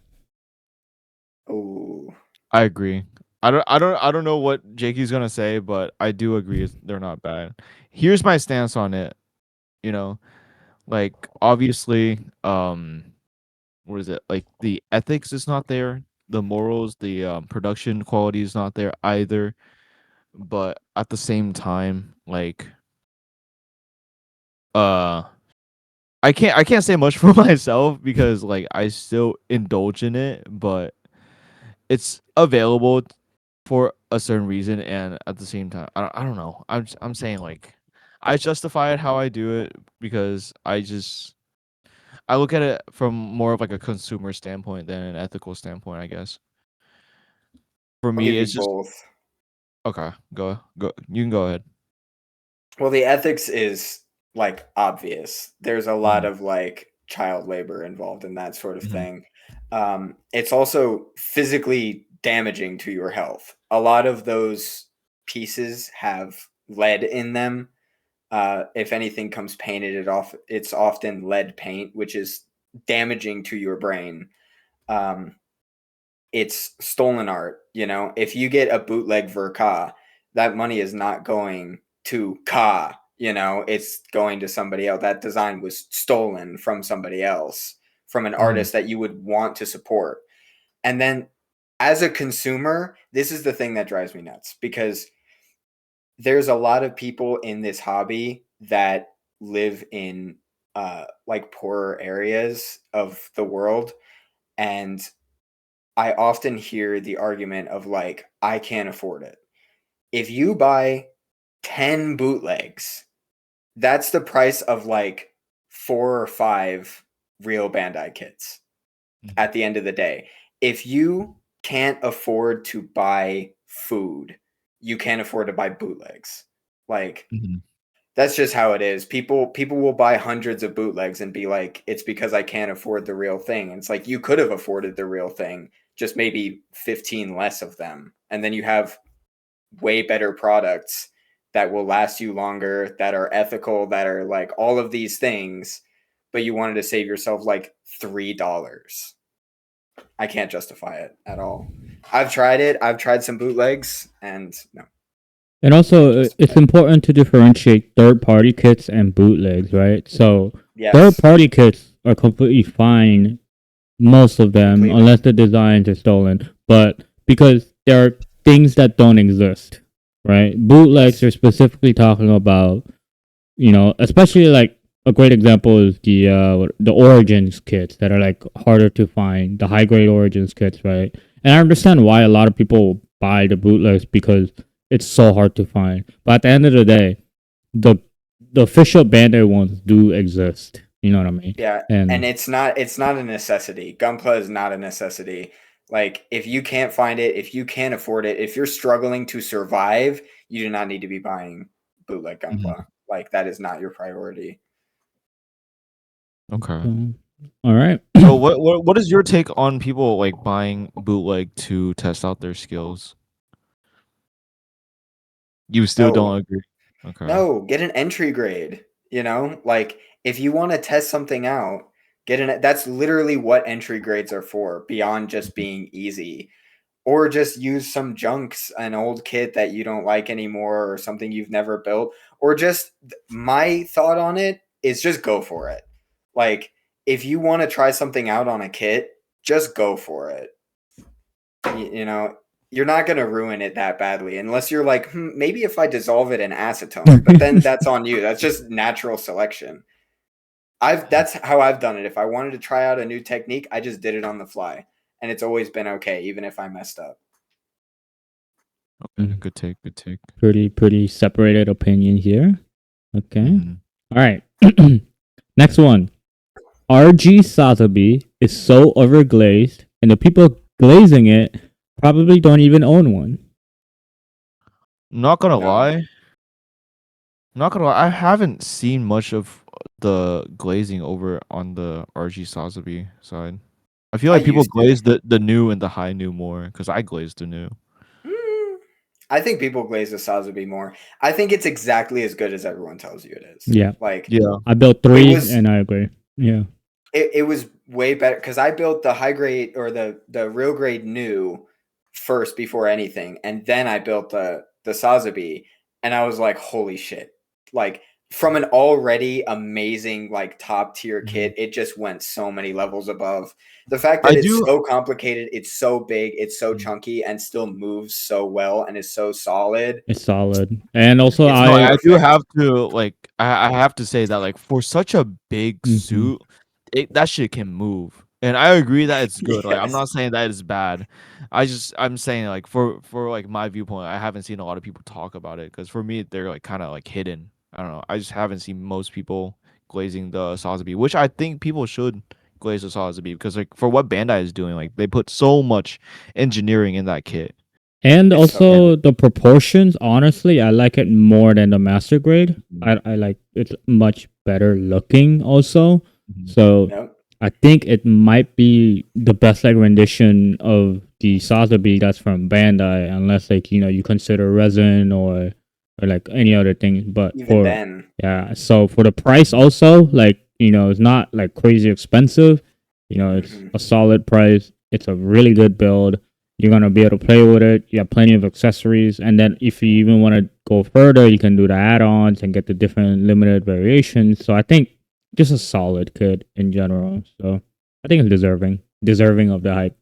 Ooh, I agree. I don't know what Jakey's gonna say, but I do agree they're not bad. Here's my stance on it. You know, like obviously, what is it? Like the ethics is not there, the morals, the production quality is not there either. But at the same time, like uh I can't say much for myself because like I still indulge in it, but it's available for a certain reason, and at the same time, I don't know. I'm saying like I justify it how I do it because I look at it from more of like a consumer standpoint than an ethical standpoint, I guess. For I'll give me, you it's just both. okay. Go. You can go ahead. Well, the ethics is like obvious. There's a lot Mhm, of like child labor involved in that sort of mhm, thing. It's also physically damaging to your health. A lot of those pieces have lead in them. If anything comes painted, it's often lead paint, which is damaging to your brain. Um, it's stolen art. You know, if you get a bootleg Verka, that money is not going to Ka. You know, it's going to somebody else. That design was stolen from somebody else, from an mhm, artist that you would want to support. And then as a consumer, this is the thing that drives me nuts because there's a lot of people in this hobby that live in like poorer areas of the world, and I often hear the argument of like, I can't afford it. If you buy 10 bootlegs, that's the price of like 4 or 5 real Bandai kits mhm, at the end of the day. If you can't afford to buy food, you can't afford to buy bootlegs. Like, mhm, that's just how it is. People will buy hundreds of bootlegs and be like, it's because I can't afford the real thing. And it's like you could have afforded the real thing, just maybe 15 less of them. And then you have way better products that will last you longer, that are ethical, that are like all of these things, but you wanted to save yourself like $3. I can't justify it at all. I've tried it. I've tried some bootlegs and no. And also, Justify it's it. important to differentiate third-party kits and bootlegs, right? So, Yes, third-party kits are completely fine, most of them, completely. unless the designs are stolen. But because there are things that don't exist, right? Bootlegs Yes. are specifically talking about, especially like a great example is the Origins kits that are like harder to find, the high grade Origins kits, right? And I understand why a lot of people buy the bootlegs because it's so hard to find. But at the end of the day, the the official Bandai ones do exist. You know what I mean? Yeah, and And it's not a necessity. Gunpla is not a necessity. Like if you can't find it, if you can't afford it, if you're struggling to survive, you do not need to be buying bootleg mhm. Gunpla. Like that is not your priority. Okay. all right. So what is your take on people like buying bootleg to test out their skills? You still No, don't agree? Okay. no, get an entry grade. You know, like if you want to test something out, that's literally what entry grades are for, beyond just being easy. Or just use some junks, an old kit that you don't like anymore or something you've never built, or just my thought on it is just go for it. Like if you want to try something out on a kit, just go for it. You know, you're not going to ruin it that badly unless you're like, maybe if I dissolve it in acetone, but then that's on you. That's just natural selection. That's how I've done it. If I wanted to try out a new technique, I just did it on the fly, and it's always been okay even if I messed up. Okay. Good take. Good take. Pretty separated opinion here. Okay. Hmm. All right. Next one. RG Sotheby is so overglazed, and the people glazing it probably don't even own one. Not gonna No. lie. Not gonna lie. I haven't seen much of the glazing over on the RG Sazabi side. I feel I like people used to. glaze the new and the high new more because I glazed the new. Mm, I think people glaze the Sazabi more. I think it's exactly as good as everyone tells you it is. Yeah. Like Yeah. I built it 3 was and I agree. Yeah. it was way better because I built the high grade or the real grade new first before anything, and then I built the Sazabi, and I was like, holy shit! Like from an already amazing like top tier kit, it just went so many levels above. The fact that it's so complicated, it's so big, it's so chunky, and still moves so well and is so solid. It's solid, and also I do have to like I have to say that like for such a big suit, that shit can move, and I agree that it's good. Like I'm not saying that it's bad. I'm saying like for like my viewpoint, I haven't seen a lot of people talk about it because for me they're like kind of like hidden. I don't know. I just haven't seen most people glazing the Sazabi, which I think people should glaze the Sazabi because like for what Bandai is doing, like they put so much engineering in that kit. And also the proportions, honestly, I like it more than the master grade. I like it's much better looking also. So I think it might be the best like rendition of the Sazabi that's from Bandai, unless like you consider resin or like any other thing. But even then, so for the price also, like it's not like crazy expensive. It's a solid price. It's a really good build. You're going to be able to play with it. You have plenty of accessories. And then if you even want to go further, you can do the add-ons and get the different limited variations. So I think just a solid kit in general. So I think it's deserving of the hype.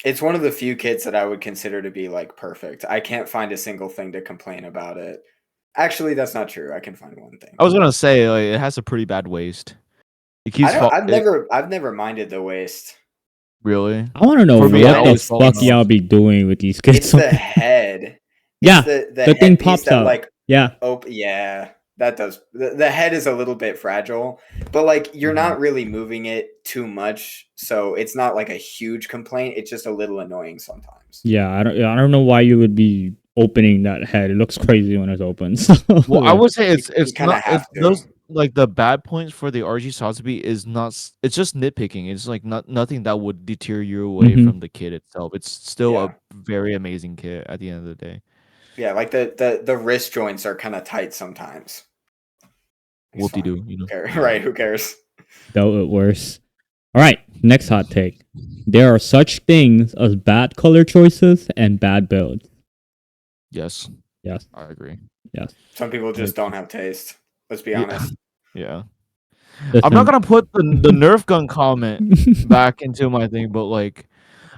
It's one of the few kits that I would consider to be like perfect. I can't find a single thing to complain about it. Actually, that's not true. I can find one thing. I was going to say like, it has a pretty bad waist. I've never minded the waist. Really? I want to know what the fuck y'all be doing with these kids. It's the head. Yeah, the thing pops out. Like, yeah, that does. The head is a little bit fragile, but like you're not really moving it too much, so it's not like a huge complaint. It's just a little annoying sometimes. Yeah, I don't know why you would be opening that head. It looks crazy when it's open. So. Well, I would say it's not those. Like the bad points for the RG Sazabi is not. It's just nitpicking. It's like nothing that would deter you away from the kit itself. It's still a very amazing kit at the end of the day. Yeah, like the wrist joints are kind of tight sometimes. Whoop-de-doo, Right? Who cares? Though it worse. All right, next hot take. There are such things as bad color choices and bad builds. Yes, I agree. Yes, some people just don't have taste. Let's be honest. Yeah. I'm not gonna put the Nerf gun comment back into my thing, but like,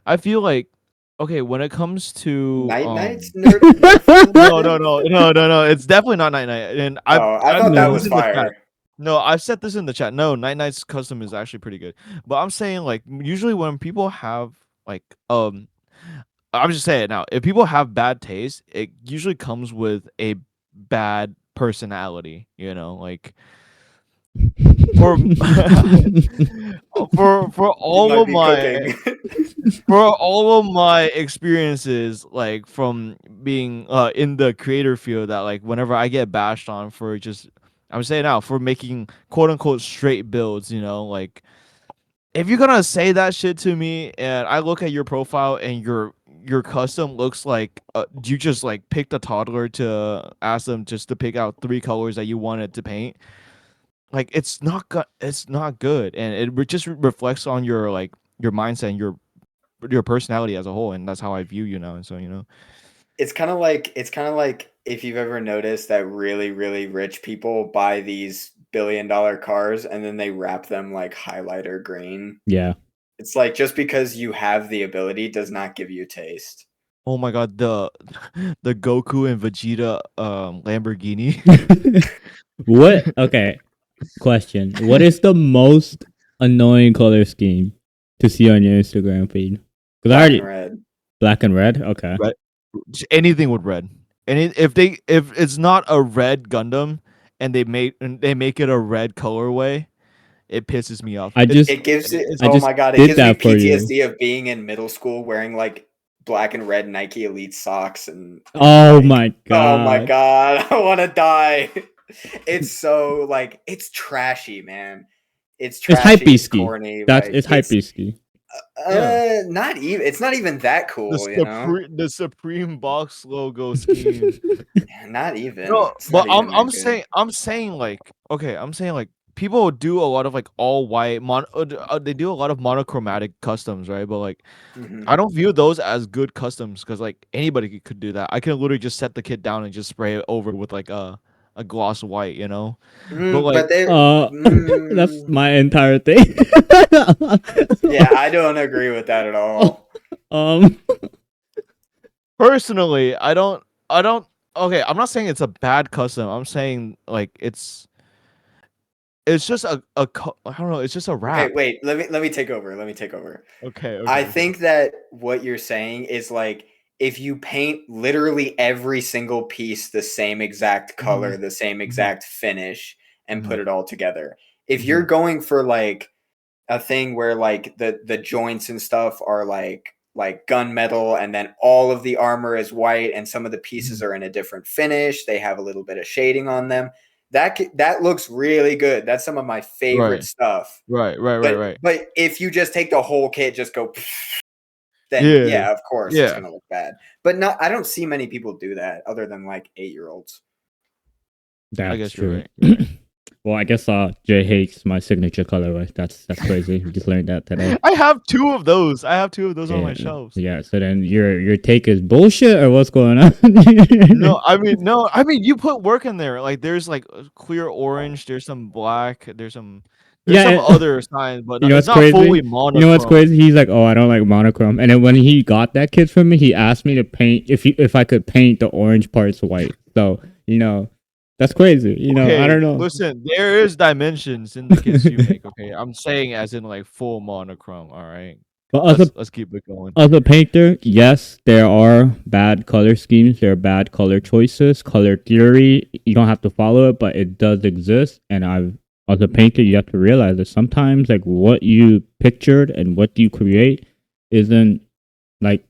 I feel like okay when it comes to Night-Night's no, it's definitely not Night-Night. And I thought that was fire. No, I've said this in the chat. No, Night-Night's custom is actually pretty good. But I'm saying like usually when people have like I'm just saying it now. If people have bad taste, it usually comes with a bad personality, like for for all of my for all of my experiences, like from being in the creator field, that like whenever I get bashed on for just I'm saying now for making quote unquote straight builds, like if you're gonna say that shit to me and I look at your profile and your custom looks like you just like picked a toddler to ask them just to pick out 3 colors that you wanted to paint, like it's not good, and it just reflects on your like your mindset and your personality as a whole, and that's how I view you now. And so it's kind of like if you've ever noticed that really really rich people buy these billion-dollar cars and then they wrap them like highlighter green. Yeah. It's like just because you have the ability does not give you taste. Oh my god, the Goku and Vegeta Lamborghini. What? Okay. Question. What is the most annoying color scheme to see on your Instagram feed? Black and red? Okay. Red. Anything with red. And if it's not a red Gundam and they make it a red colorway, it pisses me off. It gives me PTSD of being in middle school wearing like black and red Nike Elite socks and my god. Oh my god, I want to die. It's so like it's trashy, man. It's trashy. It's corny. It's hype-ski. Not even. It's not even that cool. The Supreme Box logo scheme. Not even. No, but I'm saying like okay. I'm saying like people do a lot of like all white they do a lot of monochromatic customs, right? But like I don't view those as good customs because like anybody could do that. I can literally just set the kit down and just spray it over with like a gloss white, you know. But like But they that's my entire thing. yeah, I don't agree with that at all. personally, I don't. Okay, I'm not saying it's a bad custom. I'm saying like it's just I don't know. It's just a wrap. Okay, wait. Let me take over. Let me take over. Okay. I think that what you're saying is like if you paint literally every single piece the same exact color, the same exact finish, and put it all together. If you're going for like a thing where like the joints and stuff are like gunmetal, and then all of the armor is white, and some of the pieces are in a different finish. They have a little bit of shading on them. That looks really good. That's some of my favorite stuff. Right. But if you just take the whole kit, just go, then yeah, of course it's gonna look bad. But no, I don't see many people do that other than like 8-year-olds. That's I guess true. you're right. Well, I guess Jay hates my signature colorway. That's crazy. We just learned that today. I have 2 of those. On my shelves. Yeah. So then your take is bullshit, or what's going on? No, I mean you put work in there. Like there's like clear orange. There's some black. There's some other signs, but you know it's what's not crazy? fully monochrome. You know what's crazy? He's like, oh, I don't like monochrome. And then when he got that kit from me, he asked me to paint if I could paint the orange parts white. So that's crazy. Okay, I don't know. Listen, there is dimensions in the kits you make. Okay, I'm saying as in like full monochrome. All right, But let's keep it going. As a painter, yes, there are bad color schemes. There are bad color choices. Color theory, you don't have to follow it, but it does exist. And as a painter, you have to realize that sometimes like what you pictured and what you create isn't like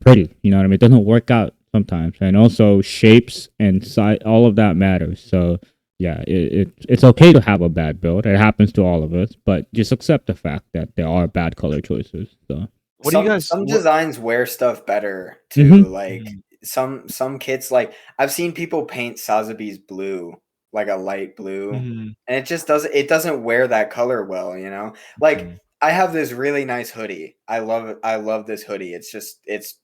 pretty. You know what I mean? It doesn't work out sometimes. And also shapes and size, all of that matters. So yeah, it's okay to have a bad build. It happens to all of us, but just accept the fact that there are bad color choices. So Some designs wear stuff better too. Like some kits, like I've seen people paint Sazabi's blue, like a light blue, and it just doesn't wear that color well, Like I have this really nice hoodie. I love this hoodie. It's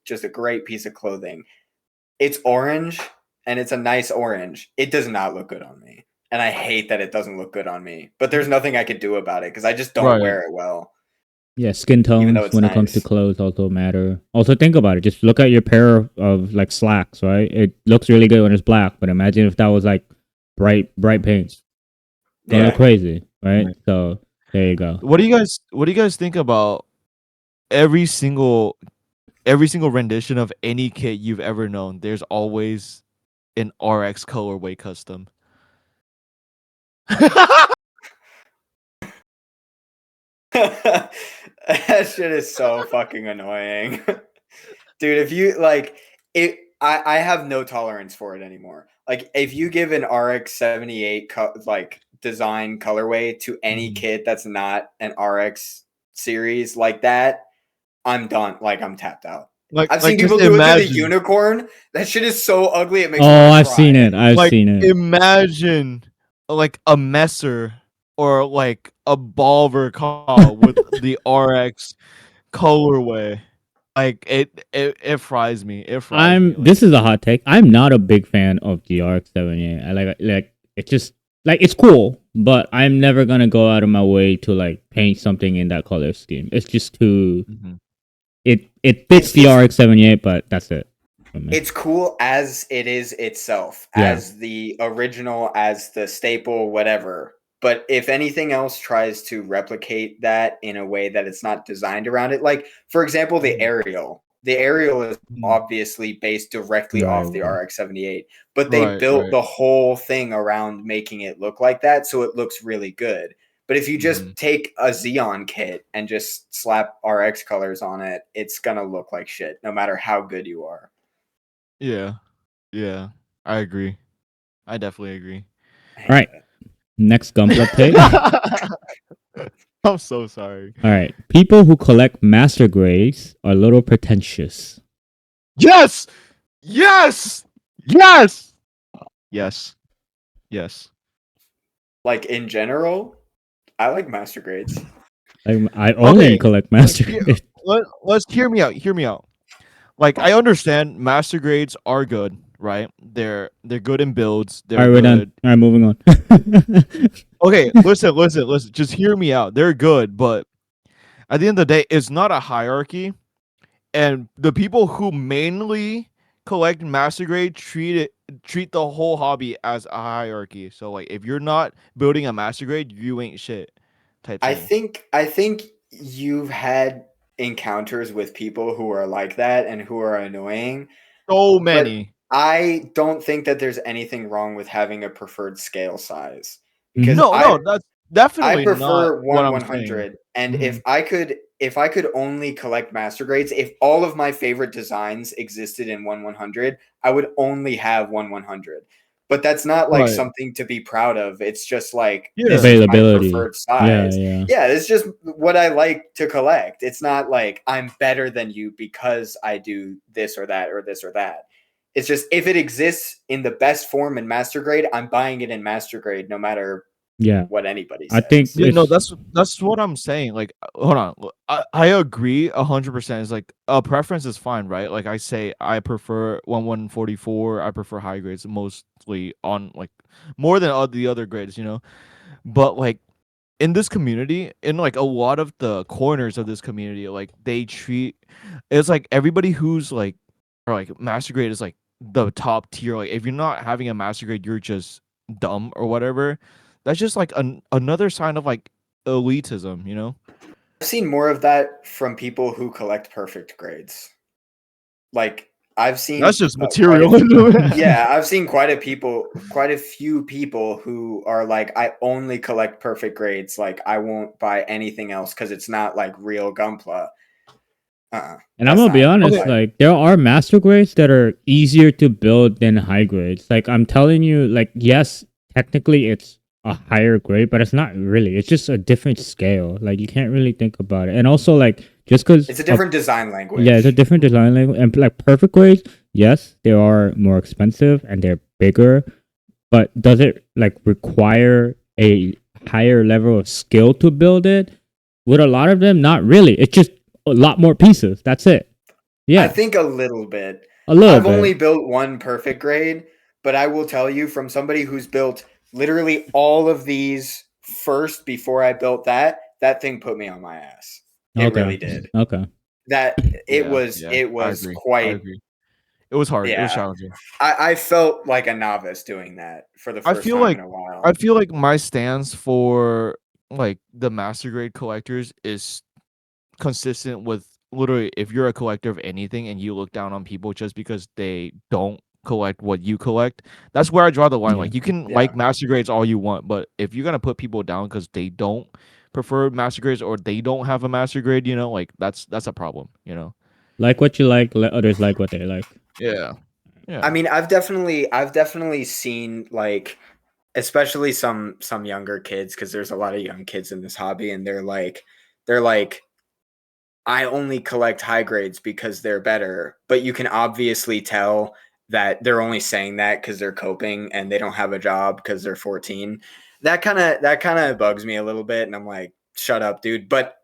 just a great piece of clothing. It's orange and it's a nice orange. It does not look good on me. And I hate that it doesn't look good on me. But there's nothing I could do about it because I just don't wear it well. Yeah, skin tones when it comes to clothes also matter. Also think about it. Just look at your pair of like slacks, right? It looks really good when it's black, but imagine if that was like bright paint. Gonna look crazy, right? So there you go. What do you guys think about every single rendition of any kit you've ever known? There's always an RX colorway custom. That shit is so fucking annoying. Dude, if you like it, I have no tolerance for it anymore. Like if you give an RX-78 like design colorway to any kit that's not an RX series like that, I'm done. Like I'm tapped out. Like I've seen people do it to the unicorn. That shit is so ugly. It makes me I've seen it. I've seen it. Imagine like a messer or like a Balver call with the RX colorway. Like it fries me. This is a hot take. I'm not a big fan of the RX-78. I like it's just like it's cool, but I'm never gonna go out of my way to like paint something in that color scheme. It's just too. It fits the RX-78, but that's it. It's cool as it is itself, as the original, as the staple, whatever. But if anything else tries to replicate that in a way that it's not designed around it, like for example, the aerial is obviously based directly off the RX-78, but they built the whole thing around making it look like that, so it looks really good. But if you just take a Xeon kit and just slap RX colors on it, it's gonna look like shit, no matter how good you are. Yeah, I agree. I definitely agree. All right. Next Gunpla take. I'm so sorry. All right. People who collect master grades are a little pretentious. Yes. Like in general? I like master grades. I only Okay, collect master Hear- grades. let's hear me out. Hear me out. Like I understand master grades are good, right? They're good in builds. All They're right, we're done. good. All right, moving on. Okay, listen. Just hear me out. They're good, but at the end of the day, it's not a hierarchy. And the people who mainly collect master grade treat the whole hobby as a hierarchy. So like if you're not building a master grade, you ain't shit type I thing. think you've had encounters with people who are like that and who are annoying, So but many. I don't think that there's anything wrong with having a preferred scale size because Mhm. No, that's I definitely not prefer what one I'm saying. 100, and Mhm. if I could only collect master grades, if all of my favorite designs existed in 1/100, I would only have 1/100. But that's not like Right. something to be proud of. It's just like Yeah. this is my Availability. preferred Yeah, size. yeah. Yeah, it's just what I like to collect. It's not like I'm better than you because I do this or that or this or that. It's just if it exists in the best form in master grade, I'm buying it in master grade no matter Yeah. what anybody I think says. Yeah, no, it's that's what I'm saying. Like, hold on, I agree 100%. It's like a preference is fine, right? Like I say, I prefer 144. I prefer high grades mostly on like more than all the other grades, you know. But like in this community, in like a lot of the corners of this community, like they treat it's like everybody who's like or like master grade is like the top tier. Like if you're not having a master grade, you're just dumb or whatever. That's just like another sign of like elitism, you know? I've seen more of that from people who collect perfect grades. Like I've That's seen just quite a materialism. yeah, I've seen quite a few people who are like, I only collect perfect grades. Like I won't buy anything else because it's not like real Gunpla. and I'm That's gonna be not honest, Okay. like like there are master grades that are easier to build than high grades. Like I'm telling you, like yes, technically it's a higher grade, but it's not really. It's just a different scale. Like you can't really think about it. And also like just because it's a different design yeah, it's a language. different design language. And like perfect grades, yes, they are more expensive and they're bigger, but does it like require a higher level of skill to build it? With a lot of them, not really. It's just a lot more pieces. That's it. I Yeah, think a little bit. a little I've only bit. built one perfect grade, but I will tell you from somebody who's built literally all of these first before I built that, that thing put me on my ass. It Okay. really did. Okay. That Yeah, it I was agree. I quite agree. It was hard. It was yeah. challenging. I felt like a novice doing that for the I first feel time in like a while. I feel like my stance for like the master grade collectors is consistent with literally if you're a collector of anything and you look down on people just because they don't collect what you collect, that's where I draw the line. Yeah. Like you can Yeah. like master grades all you want, but if you're gonna put people down because they don't prefer master grades or they don't have a master grade, you know, like that's a problem, you know. Like what you like, let others like what they like. Yeah. I Yeah. mean, I've definitely seen like especially some younger kids because there's a lot of young kids in this hobby and they're like I only collect high grades because they're better, but you can obviously tell that they're only saying that because they're coping and they don't have a job because they're 14. That kind of bugs me a little bit, and I'm like, shut up, dude. But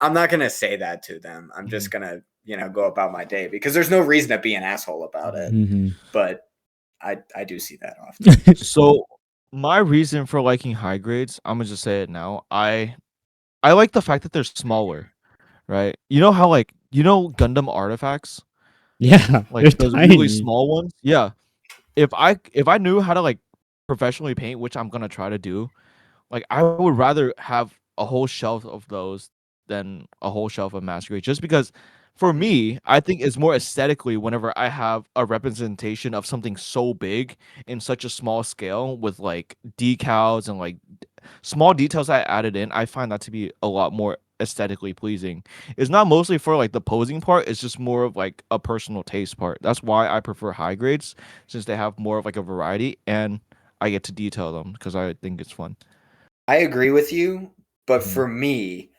I'm not gonna say that to them. I'm just gonna go about my day because there's no reason to be an asshole about it. Mm-hmm. But I do see that often. So my reason for liking high grades, I'm gonna just say it now. I like the fact that they're smaller, right? You know how like Gundam artifacts, Yeah, like they're those really tiny. small ones. Yeah. If I knew how to like professionally paint, which I'm gonna try to do, like I would rather have a whole shelf of those than a whole shelf of master grade. Just because for me, I think it's more aesthetically whenever I have a representation of something so big in such a small scale with like decals and like small details I added in, I find that to be a lot more aesthetically pleasing. It's not mostly for like the posing part, it's just more of like a personal taste part. That's why I prefer high grades since they have more of like a variety and I get to detail them because I think it's fun. I agree with you, but Mhm. for me,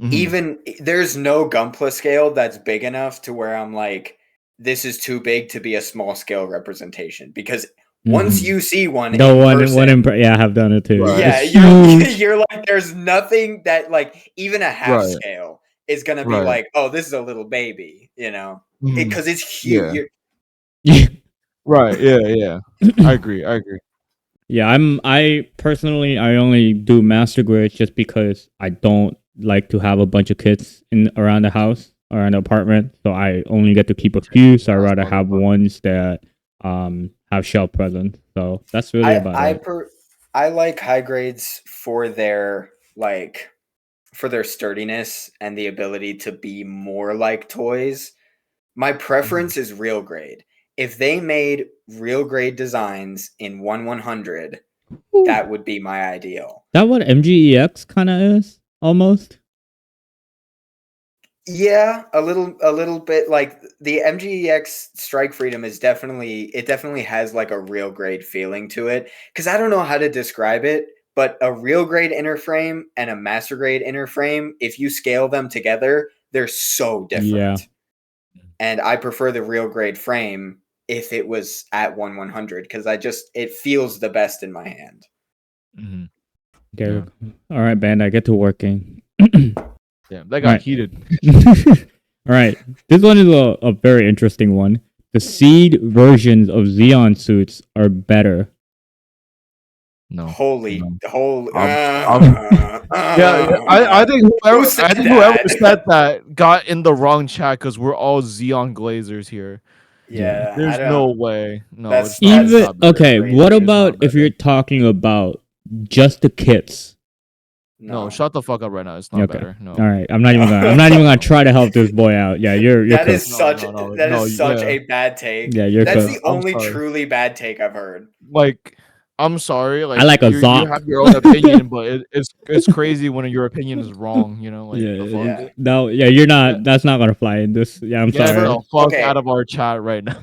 Mhm. even there's no Gunpla scale that's big enough to where I'm like, this is too big to be a small scale representation because Once Mhm. you see one The in one person, yeah, I have done it too. Right. yeah, It's you're huge. you're like, there's nothing that like even a half Right. scale is gonna be Right. like, oh, this is a little baby, Mhm. because it's huge. Yeah. Yeah. Right. Yeah. I agree. Yeah, I personally I only do master grades just because I don't like to have a bunch of kids in around the house or in the apartment. So I only get to keep a few. So I That's rather fucked have up. ones that have shelf presence. So that's really I about I it. per I like high grades for their sturdiness and the ability to be more like toys. My preference is real grade. If they made real grade designs in 1/100, Ooh. that would be my ideal. That what MGEX kind of is almost. Yeah, a little bit like the MGEX Strike Freedom is definitely has like a real grade feeling to it. Cause I don't know how to describe it, but a real grade inner frame and a master grade inner frame, if you scale them together, they're so Yeah. different. And I prefer the real grade frame if it was at 1/100 because it feels the best in my hand. Mm-hmm. Okay. Yeah. All right, band. I get to working. Yeah, that got heated. All right. This one is a very interesting one. The seed versions of Xeon suits are better. No. Holy. Yeah, I think Who said whoever that? said that got in the wrong chat because we're all Xeon Glazers here. Yeah, I There's don't. no way. No, That's- it's not. It's Even not better. okay. Crazy. What It's about not if you're better. talking about just the kits? No, shut the fuck up right now. It's not better. No. All right. I'm not even gonna try to help this boy out. Yeah, you're That cooked. is such yeah. a bad take. Yeah, you're That's cooked. the I'm only sorry. truly bad take I've heard. Like, I'm sorry. Like, I like a you Zoc. have your own opinion, but it's crazy when your opinion is wrong. You know, like the fuck. Yeah. No, yeah, you're not. That's not gonna fly in this. Yeah, I'm Get sorry. the fuck Okay. out of our chat right now.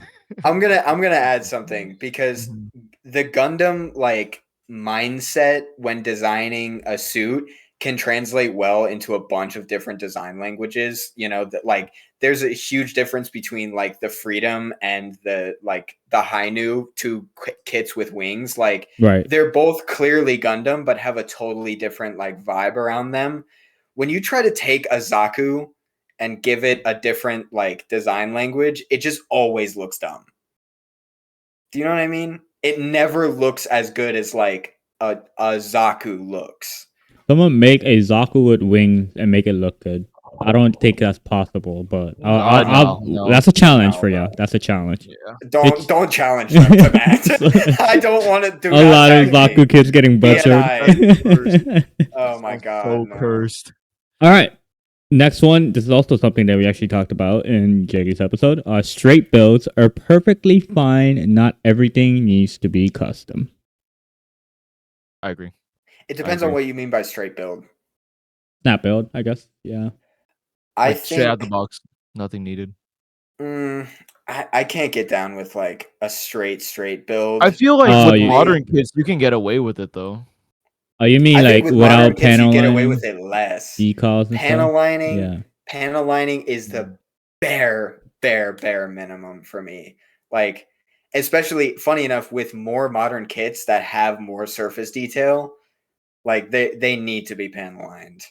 I'm gonna add something because Mhm. the Gundam like mindset when designing a suit can translate well into a bunch of different design languages. That like there's a huge difference between like the Freedom and the Hainu, two kits with wings. Like Right. they're both clearly Gundam, but have a totally different like vibe around them. When you try to take a Zaku and give it a different like design language, it just always looks dumb. Do you know what I mean? It never looks as good as like a Zaku looks. Someone make a Zaku with wings and make it look good. I don't think that's possible, but No. that's a challenge No, for you. bro. That's a challenge. Yeah. Don't challenge them to that. I don't want to do A lot of tag Zaku me. kids getting butchered. Oh my god, no. Cursed. All right. Next one. This is also something that we actually talked about in Jakey's episode. Straight builds are perfectly fine. Not everything needs to be custom. I agree. It depends on what you mean by straight build. Snap build, I guess. Yeah. I Like, straight out the think box, nothing needed. I can't get down with like a straight build. I feel like Oh, with you- modern kids, you can get away with it though. Oh, you mean I like think with modern without kids, panel you get away lining, with it less. decals and Panel stuff? lining, Yeah. panel lining is the bare minimum for me. Like, especially funny enough, with more modern kits that have more surface detail, like they need to be panel lined.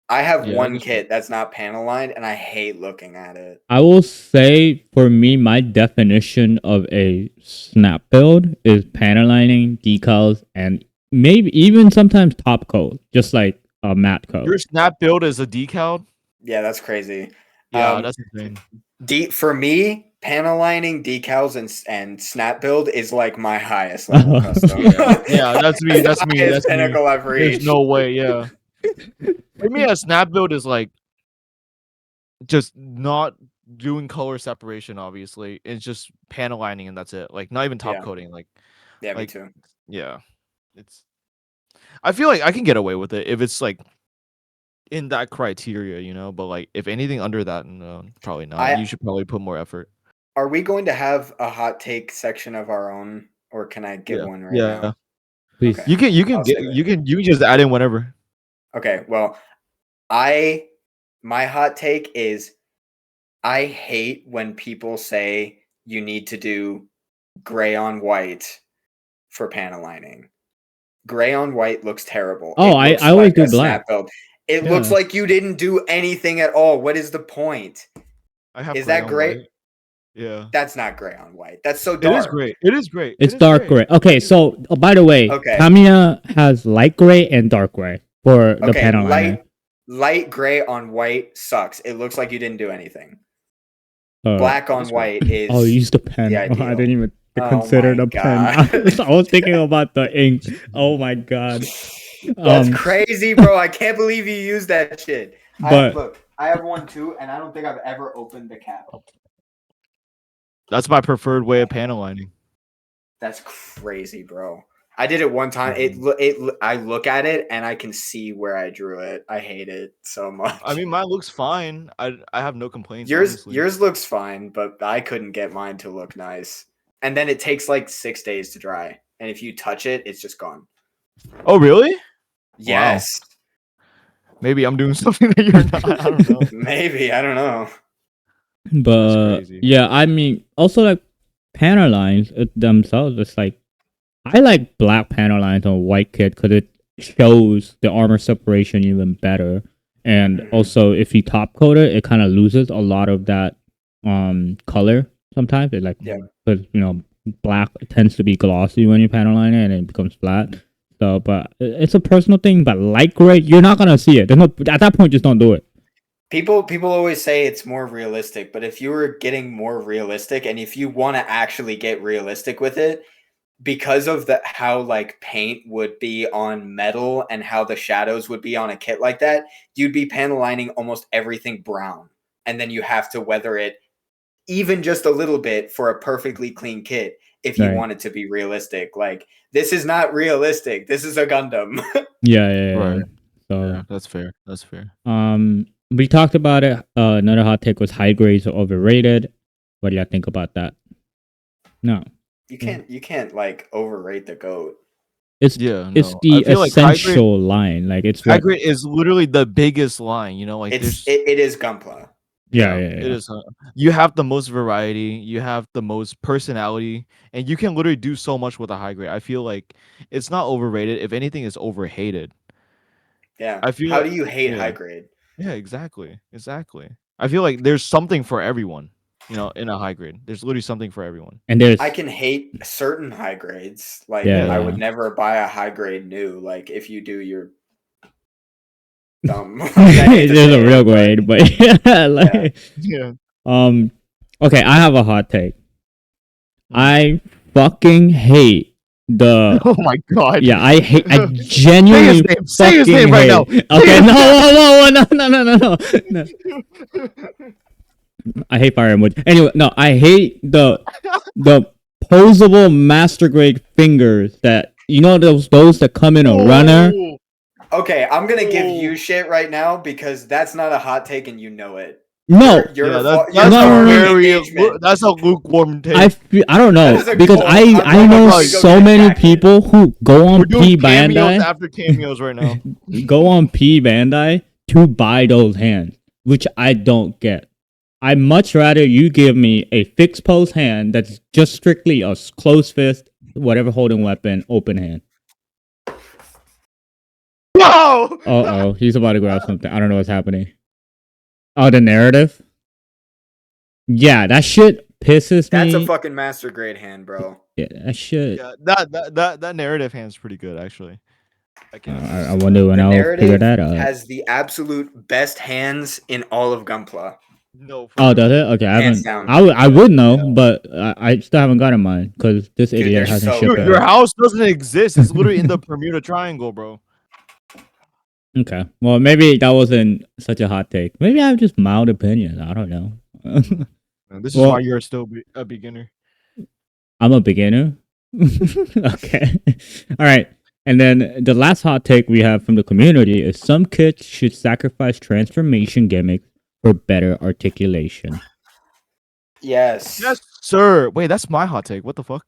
I have Yeah, I one guess kit that's not panel lined, and I hate looking at it. I will say for me, my definition of a snap build is panel lining, decals, and maybe even sometimes top coat, just like a matte coat. your snap build is a decal. Yeah, that's crazy. Yeah, that's insane. For me, panel lining, decals, and snap build is like my highest level custom. Yeah, that's me. That's me. Highest That's me. pinnacle I've There's reached. no way. Yeah. For me, a snap build is like just not doing color separation. Obviously, it's just panel lining and that's it. Like not even top Yeah. coating. Like Yeah, me like too. yeah, it's. I feel like I can get away with it if it's like in that criteria, you know. But like if anything under that, no, probably not. You should probably put more effort. Are we going to have a hot take section of our own, or can I give one right now? Please. Okay. You can I'll get say that. you can just add in whenever. Okay, well, my hot take is I hate when people say you need to do gray on white for panel lining. Gray on white looks terrible. Oh, I always do a black. snap build. It looks like you didn't do anything at all. What is the point? I have Is that on gray? white. Yeah. That's not gray on white. That's so dark. It is gray. It is gray. It's dark gray. Okay, so by the way, Tamiya has light gray and dark gray for the panel liner. Light gray on white sucks. It looks like you didn't do anything. Black on white is. Oh, use the pen. I didn't even consider the pen. I was thinking about the ink. Oh my god. That's crazy, bro. I can't believe you used that shit. Look, I have one too, and I don't think I've ever opened the cap. That's my preferred way of panel lining. That's crazy, bro. I did it one time. I look at it and I can see where I drew it. I hate it so much. I mean, mine looks fine. I have no complaints. Yours looks fine, but I couldn't get mine to look nice. And then it takes like 6 days to dry. And if you touch it, it's just gone. Oh, really? Yes. Wow. Maybe I'm doing something that you're not. I don't know. Maybe. I don't know. But yeah, I mean, also like panel lines themselves, it's like I like black panel lines on white kit because it shows the armor separation even better. And also, if you top coat it, it kind of loses a lot of that color. Sometimes it because black tends to be glossy when you panel line it, and it becomes flat. So, but it's a personal thing. But light gray, you're not gonna see it. At that point, just don't do it. People always say it's more realistic, but if you were getting more realistic, and if you want to actually get realistic with it, because of how like paint would be on metal and how the shadows would be on a kit like that, you'd be panel lining almost everything brown, and then you have to weather it even just a little bit for a perfectly clean kit if you want it to be realistic. Like, this is not realistic. This is a Gundam. Yeah. Right. So yeah, that's fair. We talked about it. Another hot take was high grades are overrated. What do y'all think about that? No. You can't like overrate the GOAT. It's the essential line. Like it's high grade is literally the biggest line. Like it is Gunpla. Yeah. It is. You have the most variety. You have the most personality, and you can literally do so much with a high grade. I feel like it's not overrated. If anything, it's overhated. Yeah. How do you hate high grade? Yeah, exactly. I feel like there's something for everyone. In a high grade, there's literally something for everyone. And I can hate certain high grades. Like I would never buy a high grade new. Like if you do, you're dumb. It is a real grade, but yeah. Okay, I have a hot take. I fucking hate the. Oh my god. Yeah, I genuinely say his name right now. Okay, no. I hate fire emoji. Anyway, no, I hate the posable master grade fingers that those that come in a runner. Okay, I'm gonna give you shit right now because that's not a hot take and you know it. No, that's a lukewarm take. I don't know because I know so many people who go on P Bandai after cameos right now. Go on P Bandai to buy those hands, which I don't get. I'd much rather you give me a fixed pose hand that's just strictly a closed fist, whatever holding weapon, open hand. Whoa! Uh-oh, he's about to grab something. I don't know what's happening. Oh, the narrative? Yeah, that shit pisses me. That's a fucking master grade hand, bro. Yeah, that shit. Yeah, that narrative hand's pretty good, actually. I wonder when I'll figure that out. Has the absolute best hands in all of Gunpla. No. Oh, does it? Okay, I haven't. I would know, but I still haven't gotten mine because this idiot hasn't shipped it. Your house doesn't exist. It's literally in the Bermuda Triangle, bro. Okay, well, maybe that wasn't such a hot take. Maybe I have just mild opinions. I don't know. This is why you're still a beginner. I'm a beginner? Okay. All right. And then the last hot take we have from the community is some kits should sacrifice transformation gimmicks for better articulation. Yes. Yes, sir. Wait, that's my hot take. What the fuck?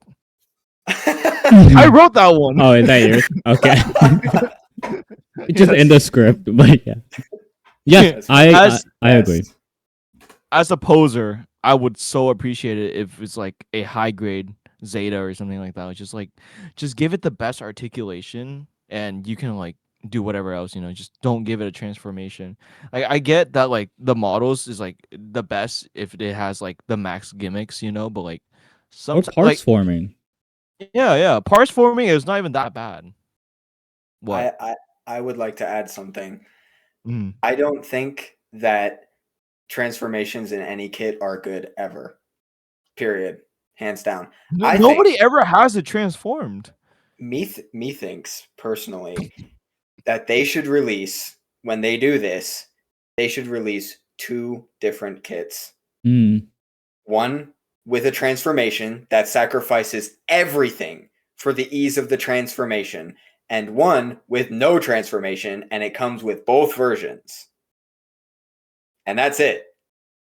I wrote that one. Oh, is that yours? Okay. Just in the script, but yeah. Yes, I agree. As a poser, I would so appreciate it if it's like a high grade Zeta or something like that. Like, just give it the best articulation, and you can like do whatever else. Just don't give it a transformation. I get that like the models is like the best if it has like the max gimmicks, but like Or sometimes parts like forming. yeah, parse forming is not even that bad. What? I would like to add something. Mm. I don't think that transformations in any kit are good ever. Period. Hands down. Nobody ever has it transformed. Me thinks personally that they should release, when they do this, they should release 2 different kits. One with a transformation that sacrifices everything for the ease of the transformation, and one with no transformation and it comes with both versions. And that's it.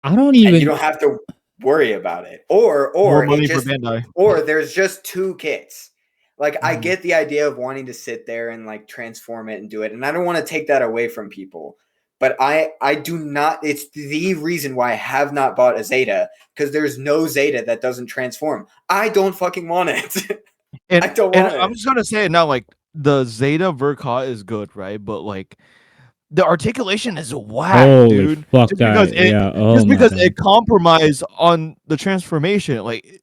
I don't even. And you don't have to worry about it. Or More money it for just, Bandai. or there's just 2 kits. Like I get the idea of wanting to sit there and like transform it and do it, and I don't want to take that away from people. But I do not. It's the reason why I have not bought a Zeta, because there's no Zeta that doesn't transform. I don't fucking want it. I don't want it. I'm just gonna say it now. Like the Zeta Verka is good, right? But like the articulation is whack, Holy dude. fuck Just that! because it, Yeah. Oh just my because God. it compromised on the transformation. Like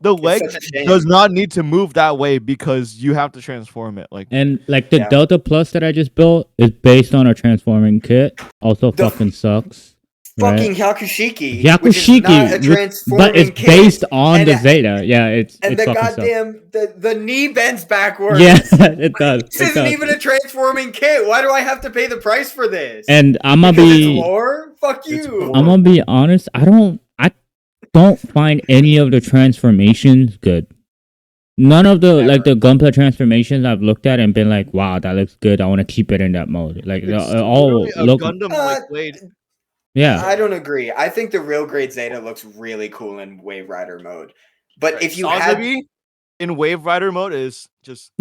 the leg such a shame. does not need to move that way because you have to transform it. Like And like the Yeah. Delta Plus that I just built is based on a transforming kit. Also fucking sucks. Fucking Right? Yakushiki, which is not a Yakushiki, transforming but it's kit. based on And the Zeta. Yeah, it And the fucking sucks. goddamn the knee bends backwards. Yeah, it does. This It isn't does. even a transforming kit. Why do I have to pay the price for this? And I'm gonna Because be, it's lore? Fuck It's you. I'm gonna be honest. I don't find any of the transformations good. None of the like the Gunpla transformations I've looked at and been like, wow, that looks good. I want to keep it in that mode. Like it's all literally a look. Gundam like blade. Yeah. I don't agree. I think the real grade Zeta looks really cool in Wave Rider mode. But if you had Sazabi in Wave Rider mode is just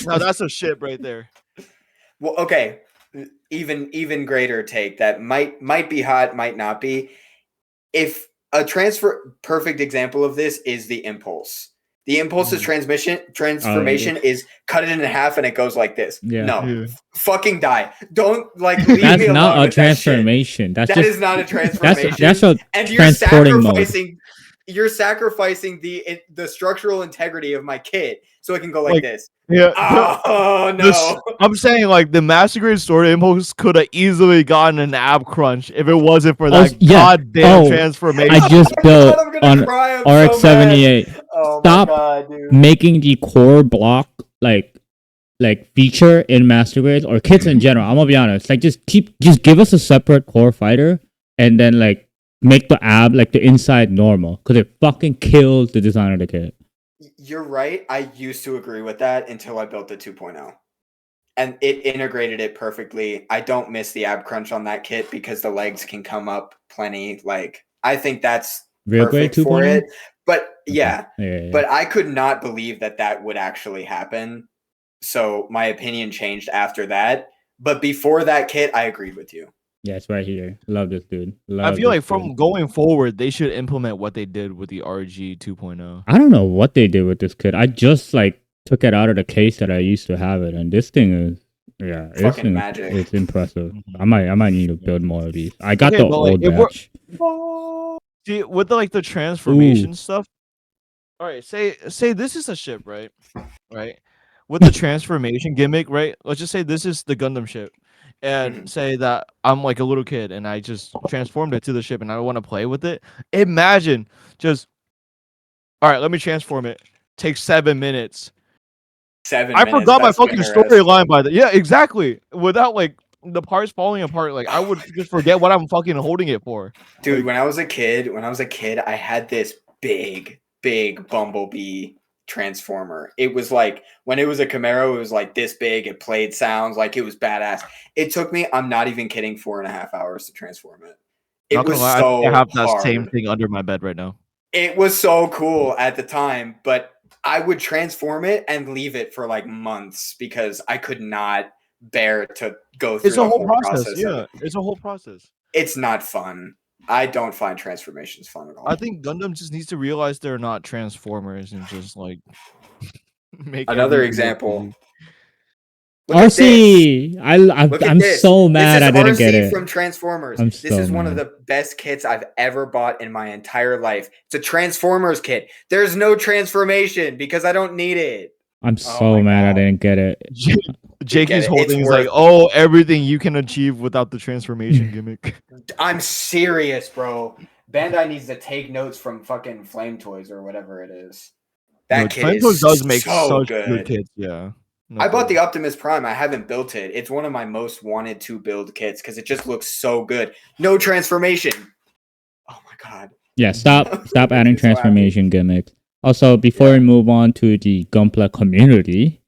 now that's a ship right there. well, okay, even greater take that might be hot, might not be. If a perfect example of this is the Impulse. The Impulse's transformation is cut it in half and it goes like this. Yeah. No, fucking die. Don't like leave That's me alone not a with that shit. transformation. That is not a transformation. That's a and transporting mode. You're sacrificing the structural integrity of my kit so it can go like this. Yeah. Oh no. I'm saying like the Massacre Sword Impulse could have easily gotten an ab crunch if it wasn't for that goddamn transformation. I just built on RX-78. Oh Stop my God, dude. making the core block like feature in Master Grades or kits in general. I'm gonna be honest. Like just give us a separate core fighter and then like make the ab like the inside normal, because it fucking kills the design of the kit. You're right. I used to agree with that until I built the 2.0. And it integrated it perfectly. I don't miss the ab crunch on that kit because the legs can come up plenty. Like I think that's Real perfect grade 2.0? for it. But yeah. Yeah. But I could not believe that would actually happen. So my opinion changed after that. But before that kit, I agreed with you. Yeah, it's right here. Love this dude. I feel like from going forward, they should implement what they did with the RG 2.0. I don't know what they did with this kit. I just like took it out of the case that I used to have it, and this thing is fucking magic. It's impressive. I might need to build more of these. I got the old batch. See, with the transformation stuff. All right, say this is a ship, right? Right. With the transformation gimmick, right? Let's just say this is the Gundam ship. And say that I'm like a little kid and I just transformed it to the ship and I don't want to play with it. Imagine just, all right, let me transform it. Takes 7 minutes. 7 I minutes. forgot my fucking storyline by that. Yeah, exactly. Without like the parts falling apart, like I would just forget what I'm fucking holding it for. Dude, like, when I was a kid, I had this big Bumblebee transformer. It was like when it was a Camaro, it was like this big. It played sounds like it was badass. It took me, I'm not even kidding, 4.5 hours to transform it. It was so I have that hard. same thing under my bed right now. It was so cool at the time, but I would transform it and leave it for like months because I could not bear to go through the whole process. Yeah, it's a whole process. It's not fun. I don't find transformations fun at all. I think Gundam just needs to realize they're not Transformers and just like make Another everything example. easy. Look at this. RC. Look at I'm this. so mad This I is didn't get RC it. from Transformers. I'm This so is one of mad. the best kits I've ever bought in my entire life. It's a Transformers kit. There's no transformation because I don't need it. I'm Oh so my mad I God. didn't get it. Jakey's it. whole It's thing is like, worth- oh, everything you can achieve without the transformation gimmick. I'm serious, bro. Bandai needs to take notes from fucking Flame Toys or whatever it is. That kit Flame is Toys does make so such good. kits, yeah. No I bought kidding. the Optimus Prime. I haven't built it. It's one of my most wanted to build kits because it just looks so good. No transformation. Oh my God. Yeah, stop adding So happy. transformation gimmicks. Also, before we move on to the Gunpla community,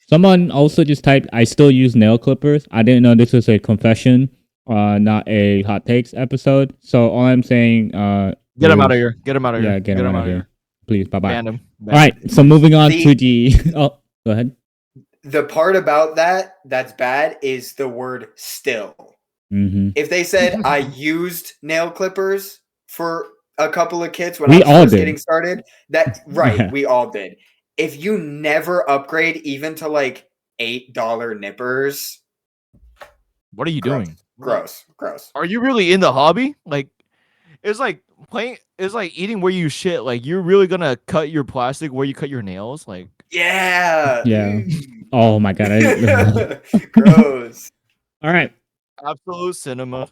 someone also just typed, I still use nail clippers. I didn't know this was a confession, not a hot takes episode. So all I'm saying, Get him out of here. Get him out of here. Yeah, get him out of here. Please, bye-bye. Ban him. All right, so moving on to the... Oh, go ahead. The part about that's bad is the word still. Mm-hmm. If they said I used nail clippers for a couple of kits when We I was all first did. getting started, that right, Yeah. we all did. If you never upgrade even to like $8 nippers, What are you Gross. doing? gross. Are you really in the hobby? Like, it's like playing. It's like eating where you shit. Like, you're really gonna cut your plastic where you cut your nails. Like, Yeah. Yeah. Oh my God. Gross. All right. absolute cinema.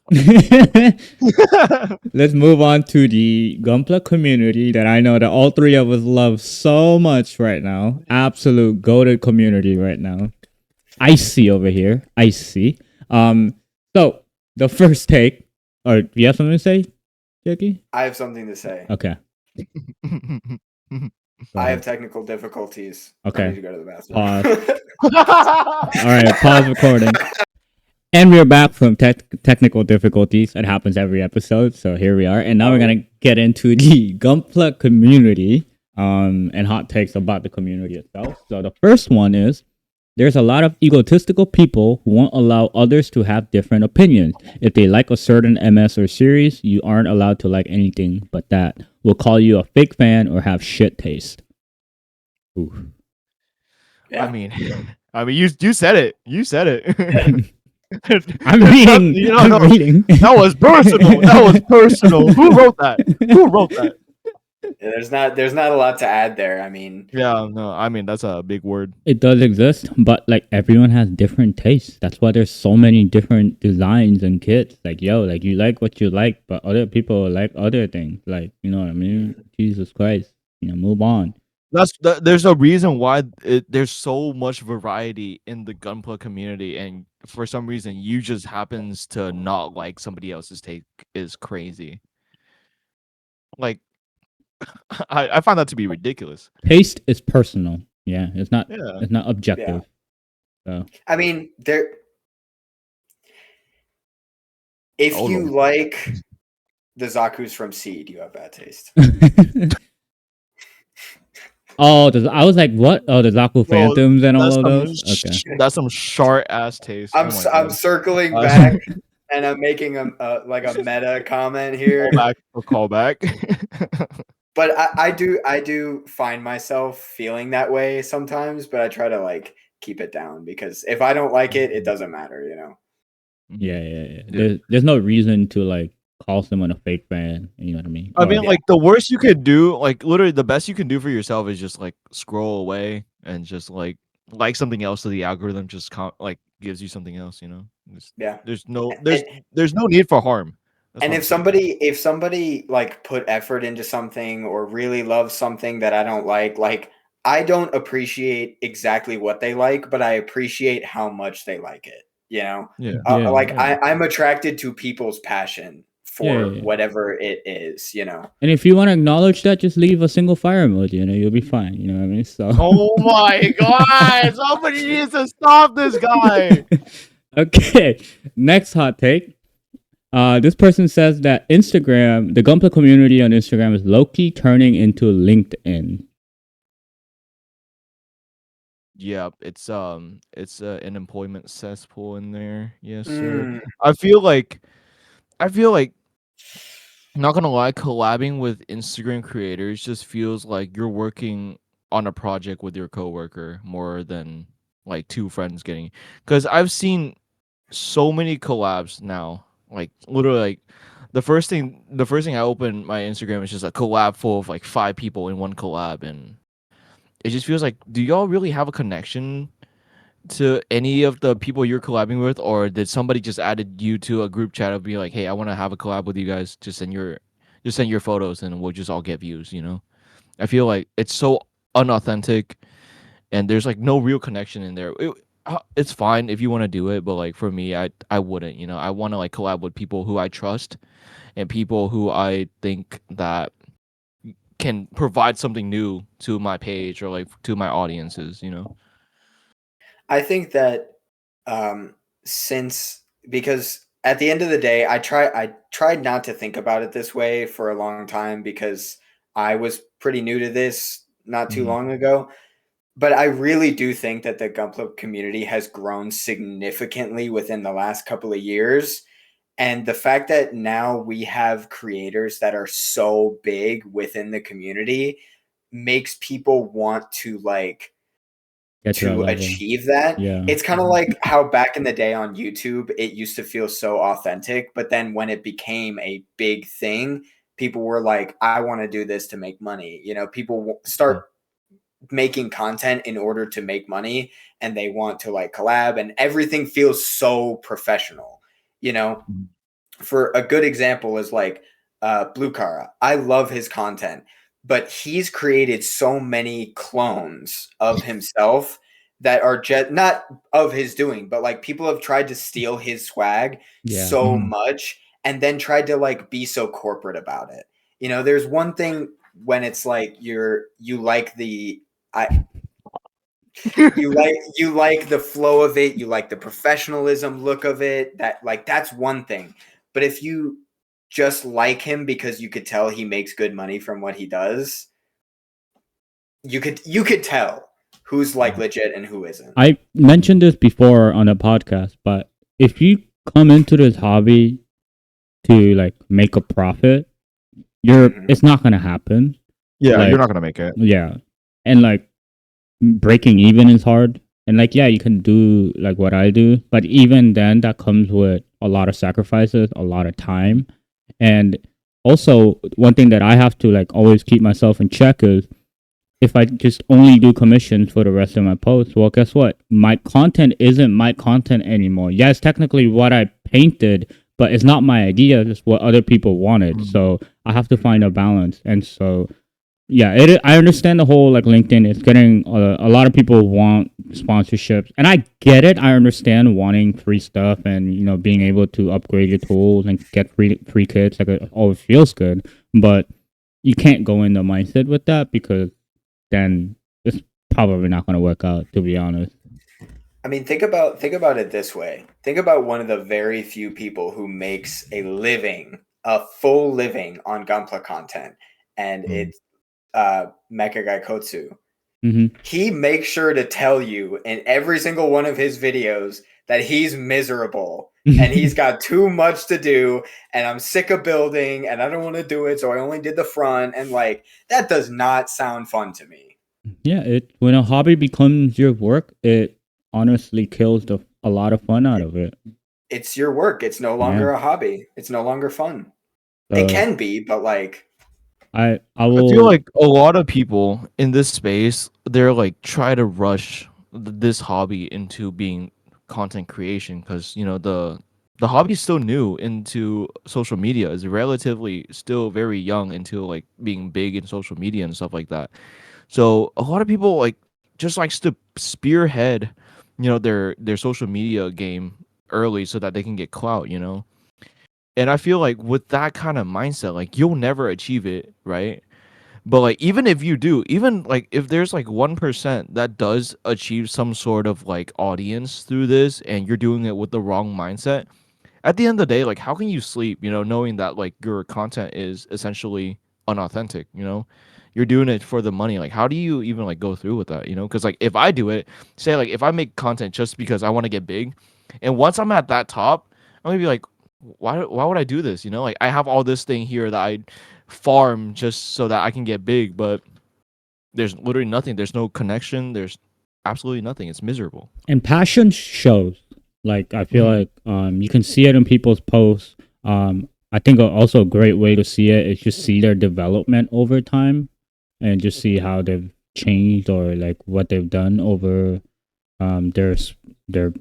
Let's move on to the Gunpla community that I know that all three of us love so much right now. Absolute goated community right now. Icy over here. Icy. So the first take, or do you have something to say, Jakey? I have something to say. Okay. Go I ahead. have technical difficulties. Okay. I need to go to the bathroom. All right, pause recording. And we're back from technical difficulties. It happens every episode, so here we are. And now we're gonna get into the Gunpla community, and hot takes about the community itself. So the first one is, there's a lot of egotistical people who won't allow others to have different opinions. If they like a certain MS or series, you aren't allowed to like anything but that. We'll call you a fake fan or have shit taste. Ooh. Yeah. I mean, you said it. You said it. I'm reading. You know, I'm no, reading. that was personal. That was personal. Who wrote that? Who wrote that? Yeah, there's not a lot to add there. I mean, Yeah, no, I mean that's a big word. It does exist, but like everyone has different tastes. That's why there's so many different designs and kits. Like, yo, like you like what you like, but other people like other things. Like, you know what I mean? Jesus Christ. Move on. There's a reason why there's so much variety in the Gunpla community, and for some reason you just happens to not like somebody else's take is crazy. Like, I find that to be ridiculous. Taste is personal. Yeah, it's not. Yeah. It's not objective. So I mean, if Hold you on. like the Zaku's from Seed, you have bad taste. Oh, I was like, what? Oh, the Zaku Phantoms and all of those. Okay. That's some short ass taste. I'm Oh my I'm God. circling back and I'm making a meta comment here. Call back. But I do find myself feeling that way sometimes, but I try to like keep it down because if I don't like it, it doesn't matter, you know. Yeah. There's no reason to like call someone a fake fan. You know what I mean? I mean, like the worst you could do, like literally the best you can do for yourself is just like scroll away and just like something else, so the algorithm just like gives you something else. You know? There's no need for harm. That's And what if somebody like put effort into something or really loves something that I don't like I don't appreciate exactly what they like, but I appreciate how much they like it. You know? Yeah. I'm attracted to people's passion for whatever it is, you know. And if you want to acknowledge that, just leave a single fire emoji, you'll be fine. You know what I mean? So. Oh my God! Somebody needs to stop this guy. Okay, next hot take. This person says that Instagram, the Gunpla community on Instagram, is low-key turning into LinkedIn. Yeah, it's an employment cesspool in there. Yes, sir. I feel like not gonna lie, collabing with Instagram creators just feels like you're working on a project with your coworker more than like two friends getting. Because I've seen so many collabs now, like literally, like the first thing I open my Instagram is just a collab full of like 5 people in one collab, and it just feels like, do y'all really have a connection to any of the people you're collabing with, or did somebody just added you to a group chat of be like, hey, I want to have a collab with you guys, just send your photos and we'll just all get views, you know? I feel like it's so unauthentic and there's like no real connection in there. It's fine if you want to do it, but like for me, I wouldn't, you know. I want to like collab with people who I trust and people who I think that can provide something new to my page or like to my audiences, you know. I think that since because at the end of the day, I tried not to think about it this way for a long time because I was pretty new to this not too Mhm. long ago. But I really do think that the Gunpla community has grown significantly within the last couple of years. And the fact that now we have creators that are so big within the community makes people want to like Get to that to level. achieve that. Yeah. It's kind of like how back in the day on YouTube, it used to feel so authentic. But then when it became a big thing, people were like, I want to do this to make money. You know, people start making content in order to make money and they want to like collab and everything feels so professional. You know, Mhm. for a good example is like Blue Cara. I love his content, but he's created so many clones of himself that are just not of his doing, but like people have tried to steal his swag Yeah. so much and then tried to like be so corporate about it. You know, there's one thing when it's like you like the I you like the flow of it, you like the professionalism look of it, that like that's one thing. But if you just like him because you could tell he makes good money from what he does, you could tell who's like legit and who isn't. I mentioned this before on a podcast, but if you come into this hobby to like make a profit, Mhm. it's not gonna happen. Yeah, you're Like, not gonna make it. yeah, and like breaking even is hard. And like, yeah, you can do like what I do, but even then, that comes with a lot of sacrifices, a lot of time, and also one thing that I have to like always keep myself in check is if I just only do commissions for the rest of my posts, well, guess what? My content isn't my content anymore. Yes, technically what I painted, but it's not my idea. It's what other people wanted. So I have to find a balance. And so, yeah, I understand the whole like LinkedIn. It's getting a lot of people want sponsorships, and I get it. I understand wanting free stuff and being able to upgrade your tools and get free kits. Like it always feels good, but you can't go in the mindset with that because then it's probably not going to work out, to be honest. I mean, think about it this way. Think about one of the very few people who makes a full living on Gunpla content, and it's Mecha Guy Kotsu. Mm-hmm. He makes sure to tell you in every single one of his videos that he's miserable and he's got too much to do and I'm sick of building and I don't want to do it, so I only did the front, and like that does not sound fun to me. Yeah, when a hobby becomes your work, it honestly kills a lot of fun out of it. It's your work. It's no Yeah. longer a hobby. It's no longer fun. It So can be, but like I I feel will. like a lot of people in this space, they're like try to rush this hobby into being content creation because the hobby is still new into social media. Is relatively still very young into like being big in social media and stuff like that. So a lot of people like just likes to spearhead, their social media game early so that they can get clout. And I feel like with that kind of mindset, like you'll never achieve it, right? But like even if you do, even like if there's like 1% that does achieve some sort of like audience through this and you're doing it with the wrong mindset, at the end of the day, like how can you sleep, knowing that like your content is essentially unauthentic, You're doing it for the money. Like how do you even like go through with that, Because like if I do it, say like if I make content just because I want to get big, and once I'm at that top, I'm gonna be like, why would I do this? You know, like I have all this thing here that I farm just so that I can get big, but there's literally nothing. There's no connection. There's absolutely nothing. It's miserable. And passion shows. Like I feel like you can see it in people's posts. I think also a great way to see it is just see their development over time and just see how they've changed or like what they've done over their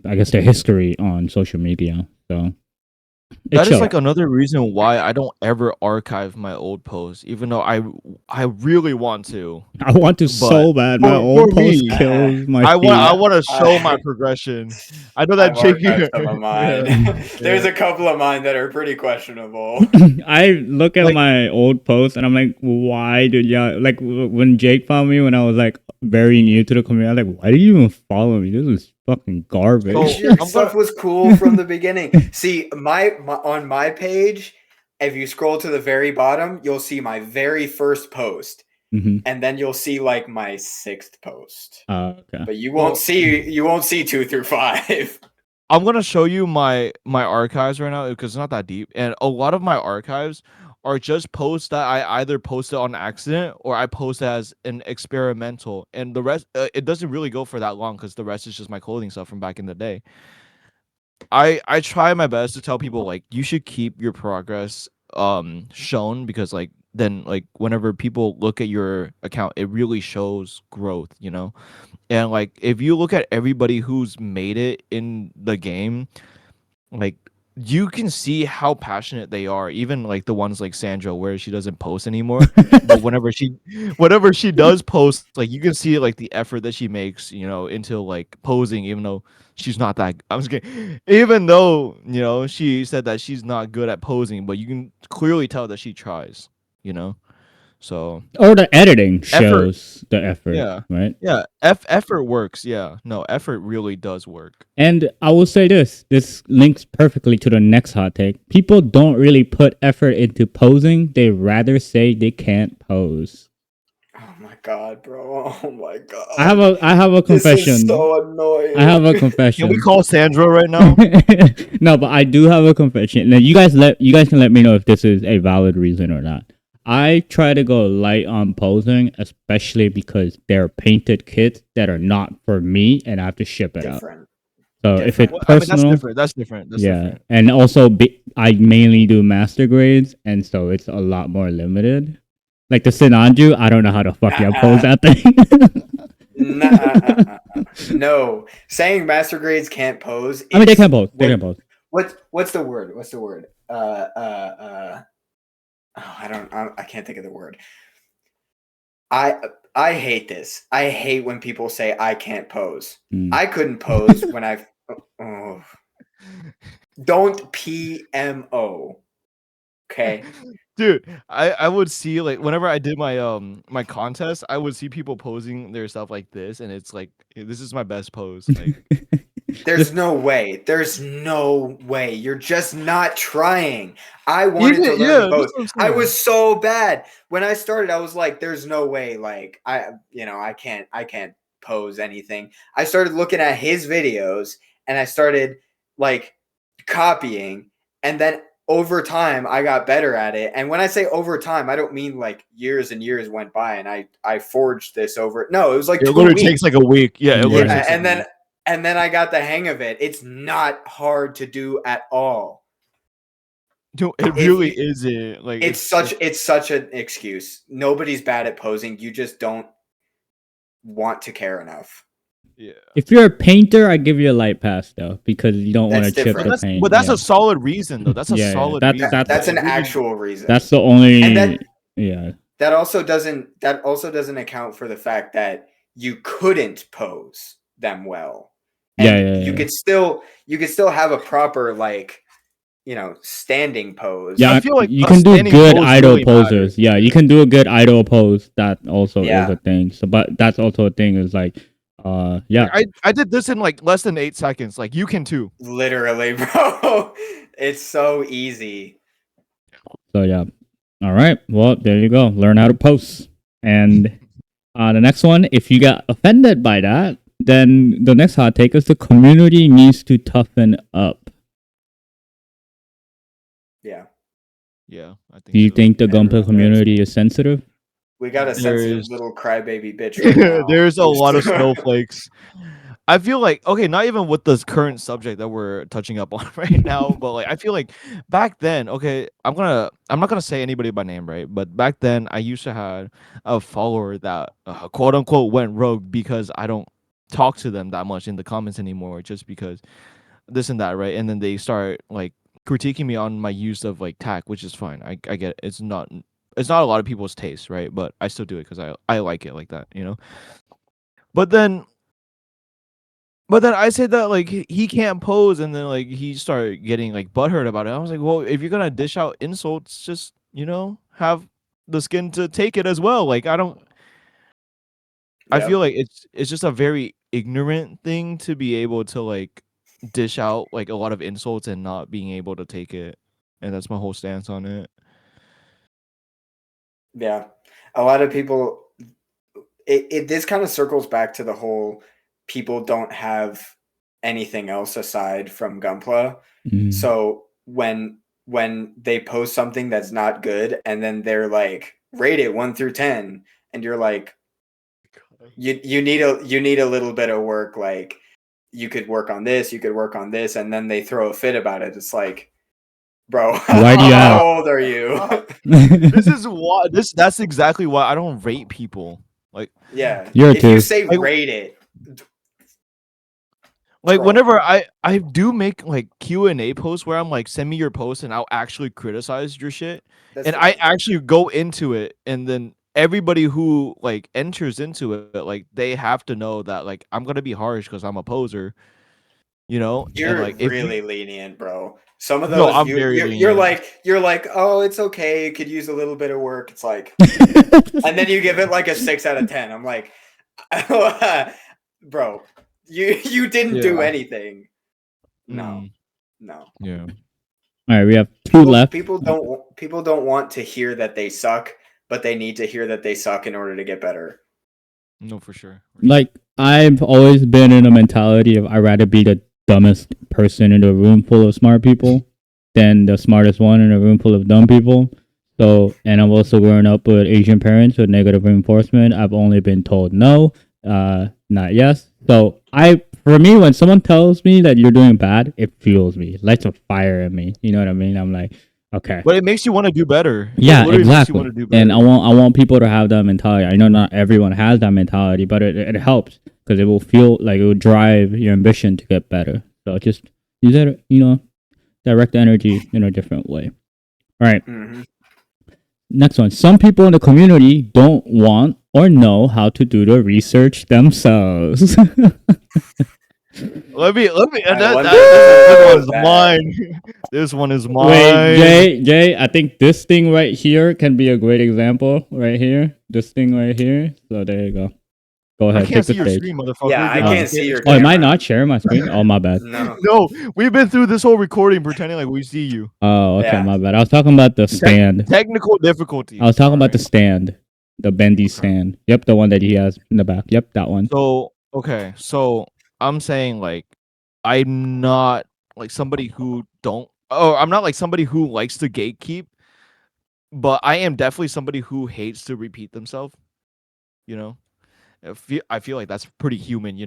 I guess their history on social media. So That is like another reason why I don't ever archive my old posts, even though I really want to. I want to so bad. My old post kills my feed. I want to show my progression. I know that Jakey. Some of mine. There's a couple of mine that are pretty questionable. I look at my old posts and I'm like, why did y'all like when Jake found me when I was like very new to the community? I was like, why do you even follow me? This is fucking garbage. Your stuff was cool from the beginning. See, my on my page, if you scroll to the very bottom, you'll see my very first post. And then you'll see like my 6th post. Okay. But you won't see 2 through 5. I'm gonna show you my archives right now because it's not that deep, and a lot of my archives are just posts that I either posted on accident or I post as an experimental, and the rest it doesn't really go for that long because the rest is just my clothing stuff from back in the day. I try my best to tell people like you should keep your progress shown because like then like whenever people look at your account it really shows growth, you know. And like if you look at everybody who's made it in the game, like you can see how passionate they are, even like the ones like Sandra where she doesn't post anymore. But whenever she does post, like you can see like the effort that she makes, you know, into like posing, even though she's not that I'm just kidding. Even though, you know, she said that she's not good at posing, but you can clearly tell that she tries, you know. So or the editing shows the effort, yeah, right? Yeah, effort works. Yeah, no, effort really does work. And I will say this links perfectly to the next hot take. People don't really put effort into posing. They rather say they can't pose. Oh my god, bro. Oh my god. I have a confession. This is so annoying. I have a confession. Can we call Sandra right now? No, but I do have a confession. Now you guys can let me know if this is a valid reason or not. I try to go light on posing, especially because they're painted kits that are not for me, and I have to ship it out. So if it's personal, that's different. That's yeah, different. and also I mainly do master grades, and so it's a lot more limited. Like the Sinanju, I don't know how the fuck y'all pose that thing. No, saying master grades can't pose. I mean, they can pose. They can pose. What's the word? What's the word? I can't think of the word. I hate this. I hate when people say I can't pose. I couldn't pose when don't PMO. Okay. Dude, I would see like whenever I did my my contest, I would see people posing their stuff like this, and it's like this is my best pose. Like There's no way. There's no way. You're just not trying. I wanted to learn to pose. I was so bad. When I started, I was like, there's no way. Like I can't pose anything. I started looking at his videos and I started like copying, and then over time I got better at it. And when I say over time, I don't mean like years and years went by and I forged this over. No, it was like it literally takes like a week. Yeah, and then I got the hang of it. It's not hard to do at all. Dude, it really isn't. Like it's such an excuse. Nobody's bad at posing. You just don't want to care enough. Yeah. If you're a painter, I give you a light pass though, because you don't want to chip the paint. But that's a solid reason though. That's a solid reason. That's an actual reason. That's the only That also doesn't account for the fact that you couldn't pose them well. And you could still have a proper like, you know, standing pose. Yeah, I feel like you can do good idle really poses. Matters. Yeah, you can do a good idle pose. That also is a thing. So, but that's also a thing. Is like, yeah. I did this in like less than 8 seconds. Like you can too. Literally, bro. It's so easy. So yeah. All right. Well, there you go. Learn how to post. And the next one, if you got offended by that, then the next hot take is the community needs to toughen up. Yeah, I think Do you so. think the Everyone Gunpla does. community is sensitive? We got a There sensitive is- little crybaby bitch right now. There's a lot of snowflakes. I feel like, okay, not even with this current subject that we're touching up on right now, but like I feel like back then, okay, I'm not gonna say anybody by name, right? But back then I used to have a follower that quote unquote went rogue because I don't talk to them that much in the comments anymore, just because this and that, right? And then they start like critiquing me on my use of like tag, which is fine. I get it. It's not a lot of people's taste, right? But I still do it because I like it like that, you know. But then I said that like he can't pose, and then like he started getting like butthurt about it. I was like, well, if you're gonna dish out insults, just have the skin to take it as well. Like I feel like it's just a very ignorant thing to be able to like dish out like a lot of insults and not being able to take it, and that's my whole stance on it. Yeah, a lot of people. This kind of circles back to the whole people don't have anything else aside from Gunpla. So when they post something that's not good, and then they're like, rate it 1 through 10, and you're like, you need a little bit of work. Like, you could work on this, you could work on this, and then they throw a fit about it. It's like, bro, Why do you how have- old are you? That's exactly why I don't rate people. Like, Yeah, You're if too. you say Like- rate it, like Bro. whenever I do make like Q&A posts where I'm like, send me your post and I'll actually criticize your shit, that's and I actually go into it, and then everybody who like enters into it, like they have to know that like I'm gonna be harsh because I'm a poser, and You're like if you, really lenient, bro. Some of No, those I'm very you're lenient. like, oh, it's okay. It could use a little bit of work. It's like, and then you give it like a 6 out of 10. I'm like, bro, you didn't do Yeah. anything. No, no. Yeah. All right, we have two left. People don't want to hear that they suck, but they need to hear that they suck in order to get better. No, for sure. Like, I've always been in a mentality of I'd rather be the dumbest person in a room full of smart people than the smartest one in a room full of dumb people. So, and I've also grown up with Asian parents with negative reinforcement. I've only been told no, not yes. So for me, when someone tells me that you're doing bad, it fuels me. It lights a fire in me. You know what I mean? I'm like, okay. But it makes you want to do better. Yeah, It literally makes you exactly. wanna do better. And I want people to have that mentality. I know not everyone has that mentality, but it helps because it will feel like it will drive your ambition to get better. So just use that, direct the energy in a different way. All right. Mm-hmm. Next one. Some people in the community don't want or know how to do the research themselves. Let me. wonder This one's that. mine. This one is mine. Wait, Jay, I think this thing right here can be a great example right here. This thing right here. So there you go. Go I ahead, can't take see the your stage. screen, motherfucker. Yeah, I You're not can't see your Oh, am I camera. not sharing my screen? Oh, my bad. No. No, we've been through this whole recording pretending like we see you. Oh, okay, Yeah. my bad. I was talking about the stand. Technical difficulties. I was talking about the stand. The bendy stand. Yep, the one that he has in the back. Yep, that one. So okay, so I'm saying like I'm not like somebody who I'm not like somebody who likes to gatekeep, but I am definitely somebody who hates to repeat themselves. You know, I feel like that's pretty human.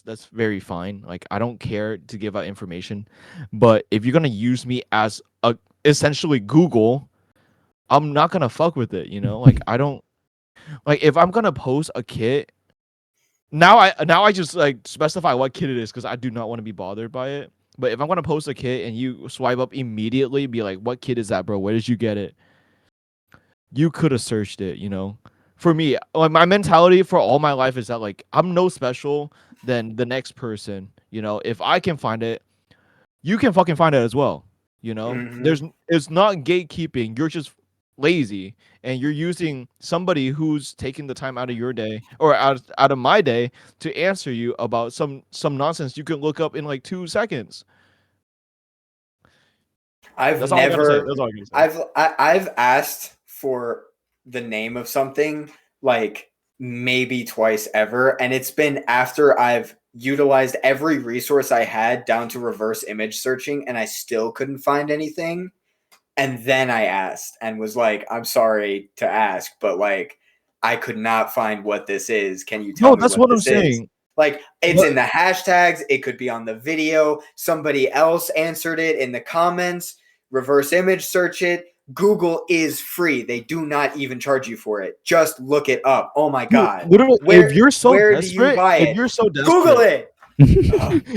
That's very fine. Like I don't care to give out information, but if you're gonna use me as essentially Google, I'm not gonna fuck with it. Like I don't like if I'm gonna post a kit. Now I just like specify what kit it is because I do not want to be bothered by it. But if I'm gonna post a kit and you swipe up immediately, be like, "What kit is that, bro? Where did you get it?" You could have searched it. For me, like my mentality for all my life is that like I'm no special than the next person. If I can find it, you can fucking find it as well. Mhm. It's not gatekeeping. You're just lazy and you're using somebody who's taking the time out of your day or out of my day to answer you about some nonsense you can look up in like 2 seconds. I've All I gotta say. I've asked for the name of something like maybe twice ever, and it's been after I've utilized every resource I had down to reverse image searching, and I still couldn't find anything. And then I asked and was like, I'm sorry to ask, but like, I could not find what this is. Can you tell No, me that's what what I'm this is? saying. Like, it's What- in the hashtags. It could be on the video. Somebody else answered it in the comments. Reverse image search it. Google is free. They do not even charge you for it. Just look it up. Oh my Dude, God. literally, Where, if you're so where do you desperate, buy if it? you're so desperate, Google it.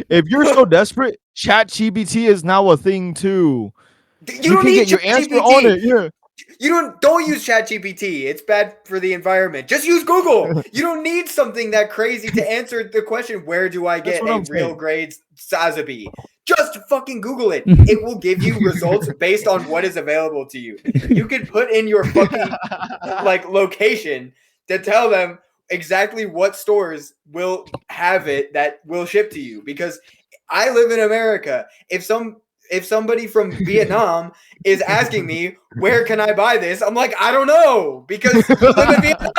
if you're so desperate, ChatGPT is now a thing too. You don't can need get your answer on ChatGPT. it. Yeah. You don't use ChatGPT. It's bad for the environment. Just use Google. You don't need something that crazy to answer the question, where do I That's get what a I'm real saying. grade Sazabi? Just fucking Google it. It will give you results based on what is available to you. You could put in your fucking like location to tell them exactly what stores will have it that will ship to you, because I live in America. If somebody from Vietnam is asking me, where can I buy this? I'm like, I don't know, because you live in Vietnam.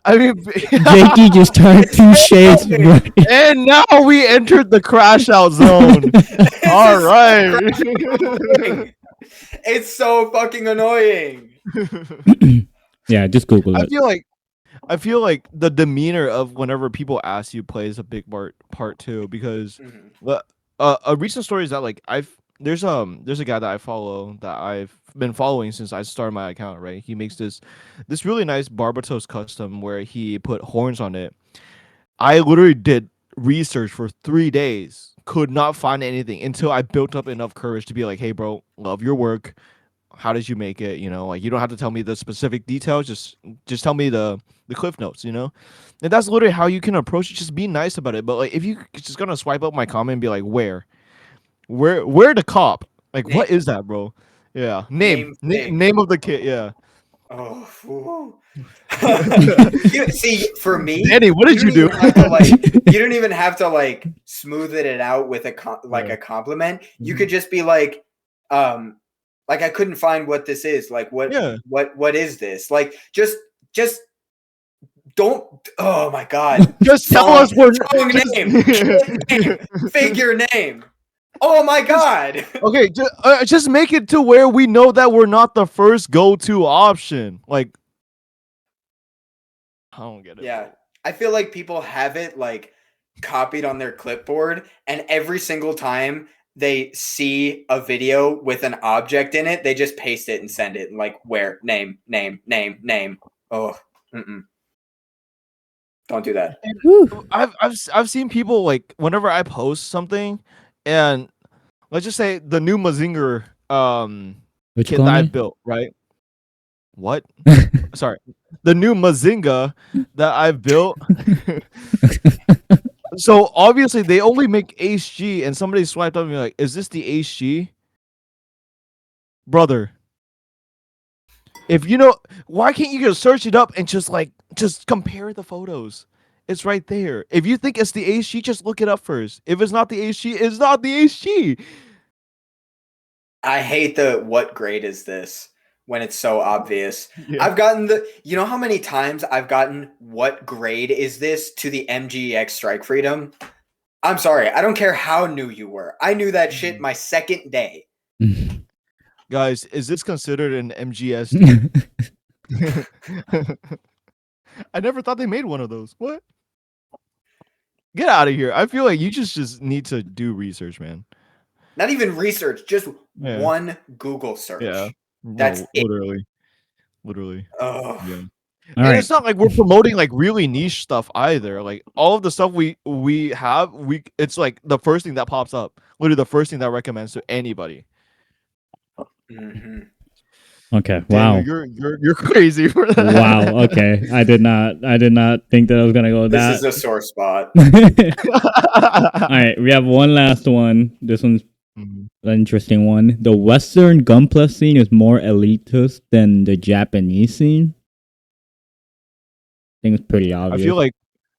I mean, Jakey just turned 2 shades right. and now we entered the crash out zone. All right. It's so fucking annoying. Yeah, just Google I it. feel like the demeanor of whenever people ask you plays a big part too, because a recent story is that like there's a guy that I follow that I've been following since I started my account, right? He makes this really nice Barbatos custom where he put horns on it. I literally did research for 3 days, could not find anything until I built up enough courage to be like, hey bro, love your work. How did you make it? You know, like you don't have to tell me the specific details, just tell me the cliff notes, you know? And that's literally how you can approach it. Just be nice about it. But like if you just gonna swipe up my comment and be like, where the cop? Like what is that, bro? Yeah. Name of the kid, yeah. Oh, see, for me, Danny, what did you do? You don't even have to like smooth it out with a a compliment. You could just be like, like I couldn't find what this is. Like what is this? Like just don't. Oh my God! Just tell us what name, figure name. Oh my God! Okay, just make it to where we know that we're not the first go-to option. Like, I don't get it. Yeah, bro. I feel like people have it like copied on their clipboard, and every single time they see a video with an object in it, they just paste it and send it. And like, where name. Oh, don't do that. I've seen people like whenever I post something, and let's just say the new Mazinger kit that I built, right? What? Sorry, the new Mazinga that I've built. So obviously they only make AH-G, and somebody swiped up and be like, "Is this the AH-G, brother?" If you know, why can't you just search it up and just compare the photos? It's right there. If you think it's the AH-G, just look it up first. If it's not the AH-G, it's not the AH-G. I hate the what grade is this when it's so obvious. Yeah. I've gotten you know how many times I've gotten what grade is this to the MGX Strike Freedom? I'm sorry. I don't care how new you were. I knew that shit my second day. Guys, is this considered an MGS? I never thought they made one of those. What? Get out of here. I feel like you just need to do research, man. Not even research, just one Google search. Yeah. That's literally. Oh. Yeah. And it's not like we're promoting like really niche stuff either. Like all of the stuff we have, it's like the first thing that pops up. Literally the first thing that recommends to anybody. Mm-hmm. Okay. Daniel, wow. You're crazy for that. Wow. Okay. I did not think that I was gonna go that. This is a sore spot. All right. We have one last one. This one's an interesting one. The Western Gunpla scene is more elitist than the Japanese scene. I think it's pretty obvious.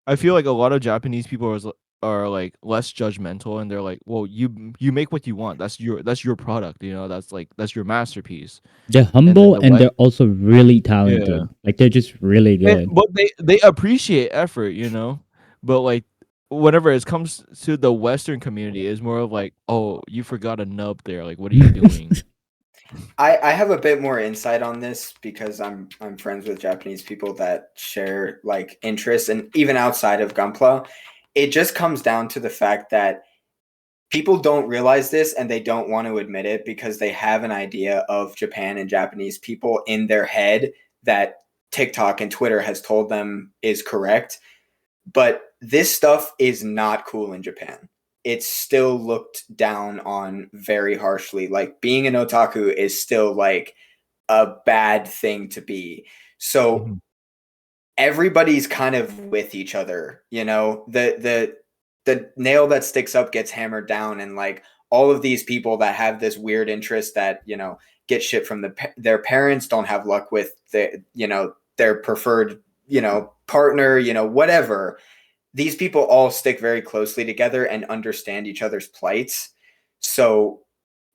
I feel like a lot of Japanese people are like less judgmental, and they're like, well, you make what you want. That's your product, you know, that's your masterpiece. They're humble, and they're also really talented. Yeah. Like they're just really good. But they appreciate effort, you know. But like whenever it comes to the Western community, it's more of like, oh, you forgot a nub there. Like, what are you doing? I have a bit more insight on this because I'm friends with Japanese people that share like interests, and even outside of Gunpla, it just comes down to the fact that people don't realize this and they don't want to admit it because they have an idea of Japan and Japanese people in their head that TikTok and Twitter has told them is correct. But this stuff is not cool in Japan. It's still looked down on very harshly. Like being an otaku is still like a bad thing to be. So everybody's kind of with each other, you know. The nail that sticks up gets hammered down, and like all of these people that have this weird interest that, you know, get shit from their parents, don't have luck with their preferred, partner, whatever. These people all stick very closely together and understand each other's plights. So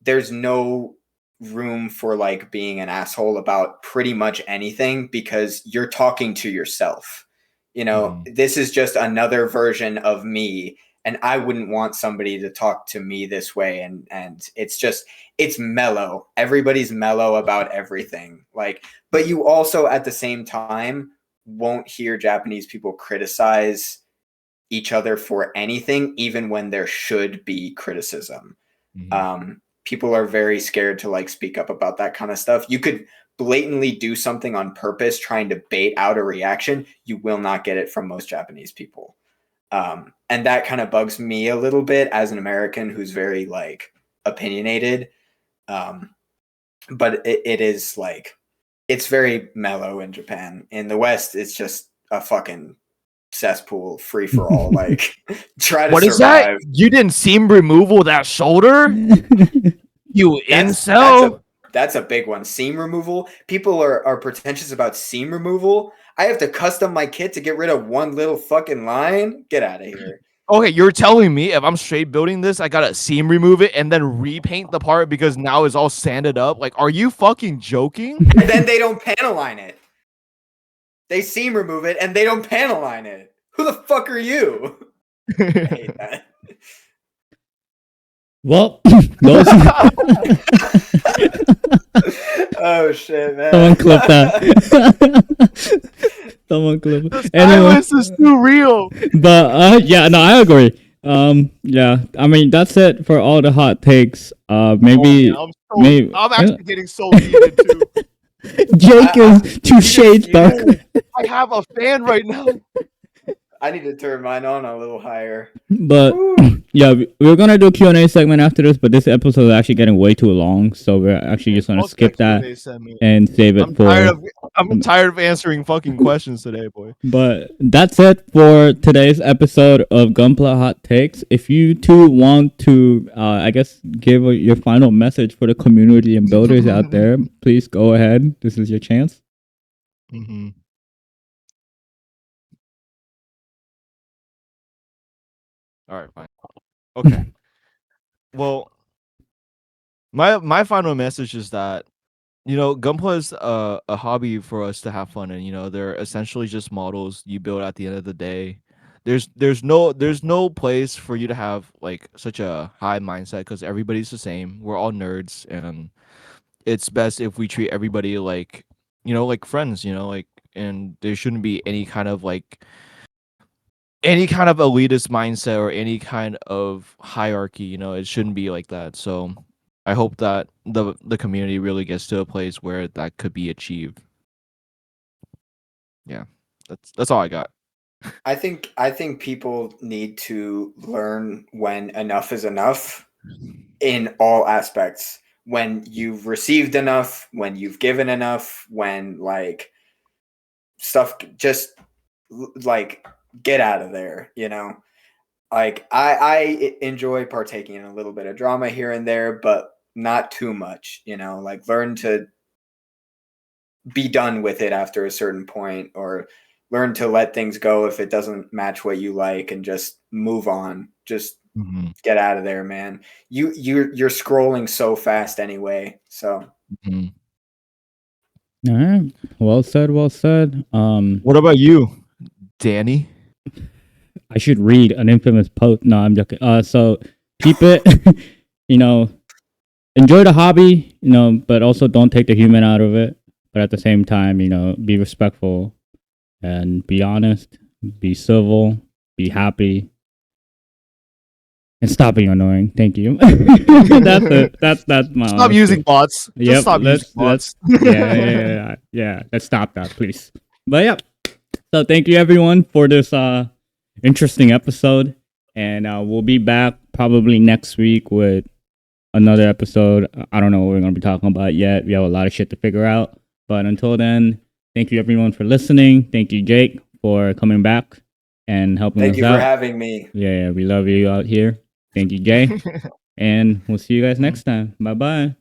there's no room for like being an asshole about pretty much anything because you're talking to yourself. This is just another version of me, and I wouldn't want somebody to talk to me this way. And it's mellow. Everybody's mellow about everything. Like, but you also at the same time won't hear Japanese people criticize each other for anything, even when there should be criticism. People are very scared to like speak up about that kind of stuff. You could blatantly do something on purpose trying to bait out a reaction. You will not get it from most Japanese people. And that kind of bugs me a little bit as an American who's very like opinionated. But it is like, it's very mellow in Japan. In the West, it's just a fucking cesspool, free for all. Like, try to What is survive. that? You didn't seam removal that shoulder? You incel? That's a big one. Seam removal. People are pretentious about seam removal. I have to custom my kit to get rid of one little fucking line. Get out of here. Okay, you're telling me if I'm straight building this, I gotta seam remove it and then repaint the part because now it's all sanded up? Like, are you fucking joking? And then they don't panel line it. They seam remove it and they don't panel line it. Who the fuck are you? I hate that. Well, those. Oh shit, man! Someone clip that. Someone clip. Silence is too real. But yeah, no, I agree. Yeah, I mean that's it for all the hot takes. Maybe I'm actually getting so heated too. Jake is 2 shades dark. I have a fan right now. I need to turn mine on a little higher. But yeah, we're gonna do a Q&A segment after this, but this episode is actually getting way too long, so we're actually just gonna skip that and save it I'm tired of answering fucking questions today, boy. But that's it for today's episode of Gunpla Hot Takes. If you two want to, I guess, give your final message for the community and builders out there, please go ahead. This is your chance. All right, fine. Okay. Well, my final message is that, Gunpla is a hobby for us to have fun, and they're essentially just models you build at the end of the day. There's no place for you to have like such a high mindset because everybody's the same. We're all nerds, and it's best if we treat everybody like friends. And there shouldn't be any kind of elitist mindset or any kind of hierarchy. It shouldn't be like that. So I hope that the community really gets to a place where that could be achieved. Yeah, that's all I got. I think people need to learn when enough is enough in all aspects. When you've received enough, when you've given enough, when like stuff just like get out of there, Like I enjoy partaking in a little bit of drama here and there, but not too much, like learn to be done with it after a certain point, or learn to let things go if it doesn't match what you like and just move on. Just get out of there, man. You're scrolling so fast anyway. So all right. Well said. What about you, Danny? I should read an infamous post. No, I'm joking. So keep it, you know, enjoy the hobby, but also don't take the human out of it. But at the same time, be respectful and be honest, be civil, be happy, and stop being annoying. Thank you. That's it. That's my. Stop using bots. Just stop using bots. Yeah. Let's stop that, please. But yeah. So thank you everyone for this interesting episode, and we'll be back probably next week with another episode. I don't know what we're gonna be talking about yet. We have a lot of shit to figure out. But until then, thank you everyone for listening. Thank you, Jake, for coming back and helping us out. Thank you for having me. Yeah, we love you out here. Thank you, Jay. And we'll see you guys next time. Bye-bye.